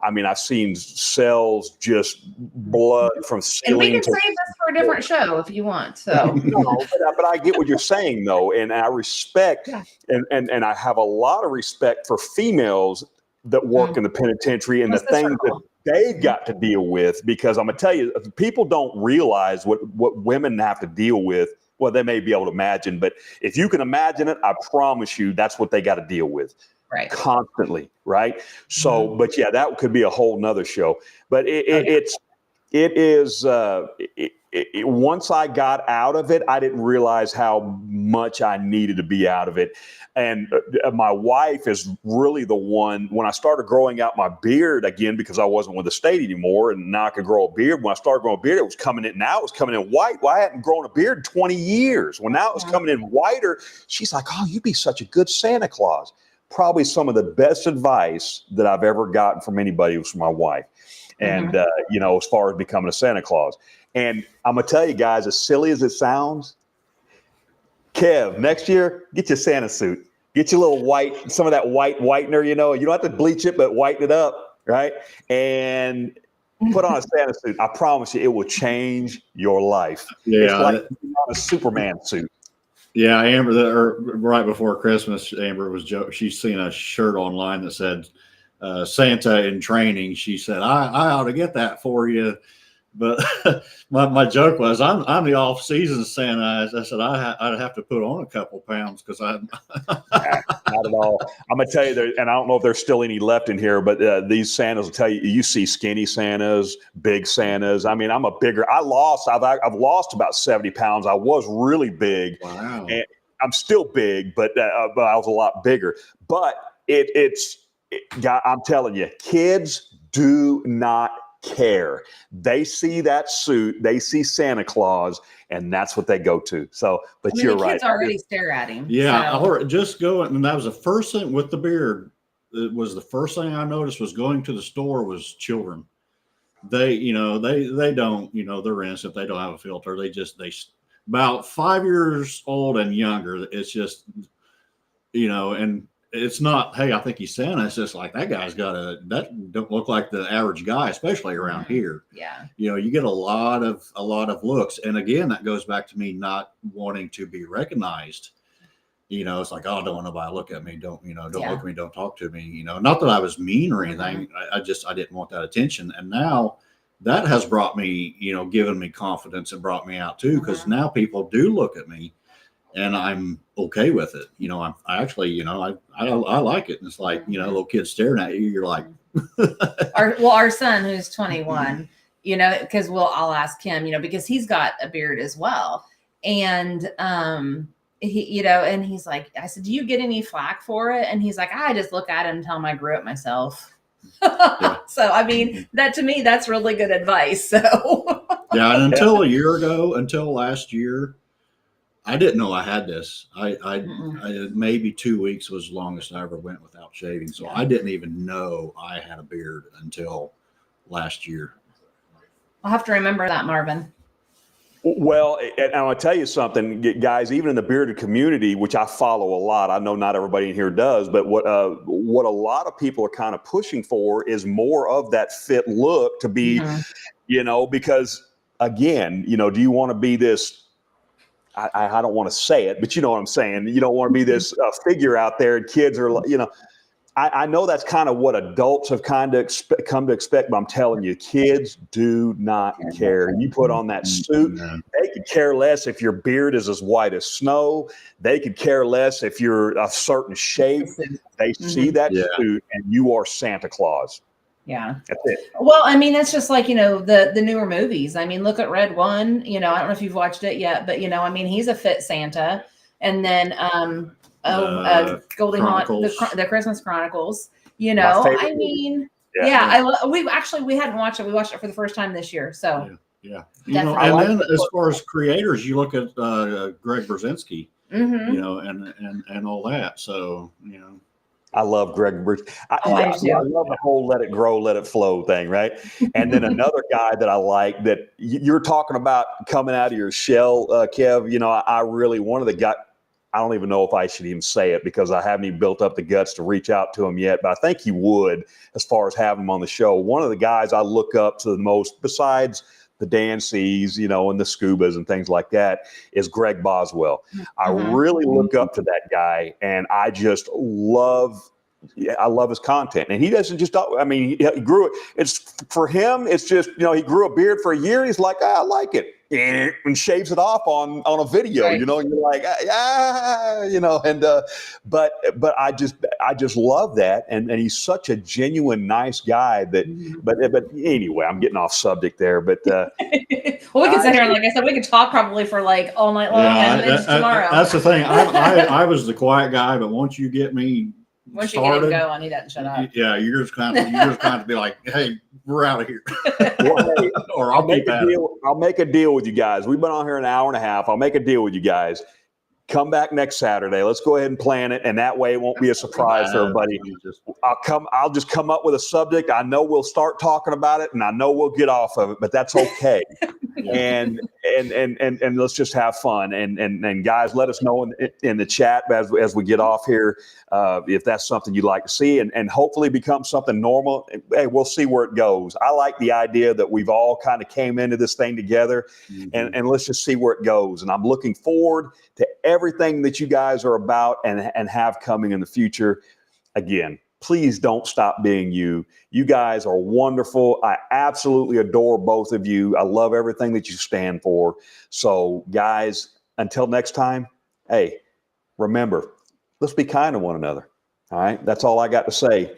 [SPEAKER 1] I mean, I've seen cells just blood from
[SPEAKER 2] And we
[SPEAKER 1] ceiling
[SPEAKER 2] can
[SPEAKER 1] to
[SPEAKER 2] save this for a different show if you want. So
[SPEAKER 1] no, but I get what you're saying though, and I respect and I have a lot of respect for females that work in the penitentiary and the things that they've got to deal with, because I'm gonna tell you, people don't realize what women have to deal with well, they may be able to imagine, but if you can imagine it, I promise you that's what they got to deal with
[SPEAKER 2] Right.
[SPEAKER 1] constantly. Right. So, but yeah, that could be a whole nother show, but once I got out of it, I didn't realize how much I needed to be out of it. And my wife is really the one, when I started growing out my beard again, because I wasn't with the state anymore, and now I could grow a beard. When I started growing a beard, it was coming in, now it was coming in white. Well, I hadn't grown a beard in 20 years. Well, now it was coming in whiter. She's like, oh, you'd be such a good Santa Claus. Probably some of the best advice that I've ever gotten from anybody was from my wife. And, as far as becoming a Santa Claus. And I'm going to tell you guys, as silly as it sounds, Kev, next year, get your Santa suit. Get your little white, some of that white whitener, you don't have to bleach it, but whiten it up, right? And put on a Santa suit. I promise you, it will change your life.
[SPEAKER 3] Yeah.
[SPEAKER 1] It's like a Superman suit.
[SPEAKER 3] Yeah, Amber, right before Christmas, Amber was she's seen a shirt online that said Santa in training. She said, I ought to get that for you. But my joke was, I'm the off-season Santa. I said, I'd have to put on a couple pounds because
[SPEAKER 1] Not at all. I'm going to tell you, and I don't know if there's still any left in here, but these Santas will tell you, you see skinny Santas, big Santas. I mean, I've lost about 70 pounds. I was really big.
[SPEAKER 3] Wow.
[SPEAKER 1] And I'm still big, but I was a lot bigger. But I'm telling you, kids do not care. They see that suit, they see Santa Claus, and that's what they go to. So, but you're right.
[SPEAKER 2] The kids already stare at him.
[SPEAKER 3] Yeah,
[SPEAKER 2] so.
[SPEAKER 3] or just go, and that was the first thing with the beard. It was the first thing I noticed was going to the store was children. They don't, they're innocent. They don't have a filter. They about 5 years old and younger. It's just, and it's not, hey, I think he's Santa. It's just like, that guy's that don't look like the average guy, especially around here.
[SPEAKER 2] Yeah.
[SPEAKER 3] You get a lot of looks. And again, that goes back to me not wanting to be recognized. It's like, oh, don't want nobody to look at me. Don't look at me. Don't talk to me. Not that I was mean or anything. I didn't want that attention. And now that has brought me, given me confidence and brought me out too. Cause now people do look at me. And I'm okay with it. I actually, I like it. And it's like, little kids staring at you. You're like,
[SPEAKER 2] our son who's 21, because I'll ask him, because he's got a beard as well. And, and he's like, I said, do you get any flack for it? And he's like, I just look at him and tell him I grew it myself. Yeah. So, I mean, that to me, that's really good advice. So,
[SPEAKER 3] yeah. And until last year, I didn't know I had this. I maybe 2 weeks was the longest I ever went without shaving. So I didn't even know I had a beard until last year.
[SPEAKER 2] I'll have to remember that, Marvin.
[SPEAKER 1] Well, and I'm going to tell you something, guys, even in the bearded community, which I follow a lot, I know not everybody in here does, but what a lot of people are kind of pushing for is more of that fit look to be, because again, do you want to be this, I don't want to say it, but you know what I'm saying? You don't want to be this figure out there and kids are, I know that's kind of what adults have kind of come to expect, but I'm telling you, kids do not care. You put on that suit, they could care less if your beard is as white as snow. They could care less if you're a certain shape. They see that suit and you are Santa Claus.
[SPEAKER 2] Yeah.
[SPEAKER 1] That's it.
[SPEAKER 2] Well, I mean, that's just like, the newer movies. I mean, look at Red One, I don't know if you've watched it yet, but, I mean, he's a fit Santa. And then, Goldie Hawn, the Christmas Chronicles, I mean, we hadn't watched it. We watched it for the first time this year. So
[SPEAKER 3] yeah. And then as far as creators, you look at Greg Brzezinski, and all that. So,
[SPEAKER 1] I love Greg Brzezinski. I love the whole let it grow, let it flow thing, right? And then another guy that I like that you're talking about coming out of your shell, Kev, I really, one of the guys, I don't even know if I should even say it because I haven't even built up the guts to reach out to him yet, but I think he would as far as having him on the show. One of the guys I look up to the most, besides the Dan C's, and the Scubas and things like that, is Greg Boswell. I really look up to that guy, and I just love his content. And he doesn't just, he grew it. It's for him, it's just, he grew a beard for a year. And he's like, I like it. and shaves it off on a video,
[SPEAKER 2] Right.
[SPEAKER 1] you know, and you're like, you know, and but I just love that, and he's such a genuine, nice guy that. But anyway, I'm getting off subject there. But
[SPEAKER 2] well, we can sit here and, like I said, we could talk probably for like all night long and it's tomorrow.
[SPEAKER 3] That's the thing. I was the quiet guy, but once you get me
[SPEAKER 2] Once
[SPEAKER 3] started,
[SPEAKER 2] you get him going, he doesn't shut up.
[SPEAKER 3] Yeah, you're just kind of be like, hey, we're out of here.
[SPEAKER 1] well, hey,
[SPEAKER 3] Or I'll keep at it.
[SPEAKER 1] I'll make a deal with you guys. We've been on here an hour and a half. I'll make a deal with you guys. Come back next Saturday. Let's go ahead and plan it, and that way it won't be a surprise for everybody. I'll just come up with a subject. I know we'll start talking about it, and I know we'll get off of it, but that's okay. and let's just have fun. And guys, let us know in the chat as we get off here if that's something you'd like to see, and hopefully become something normal. Hey, we'll see where it goes. I like the idea that we've all kind of came into this thing together, and let's just see where it goes. And I'm looking forward to everything that you guys are about and have coming in the future. Again, please don't stop being you. You guys are wonderful. I absolutely adore both of you. I love everything that you stand for. So, guys, until next time, hey, remember, let's be kind to one another. All right? That's all I got to say.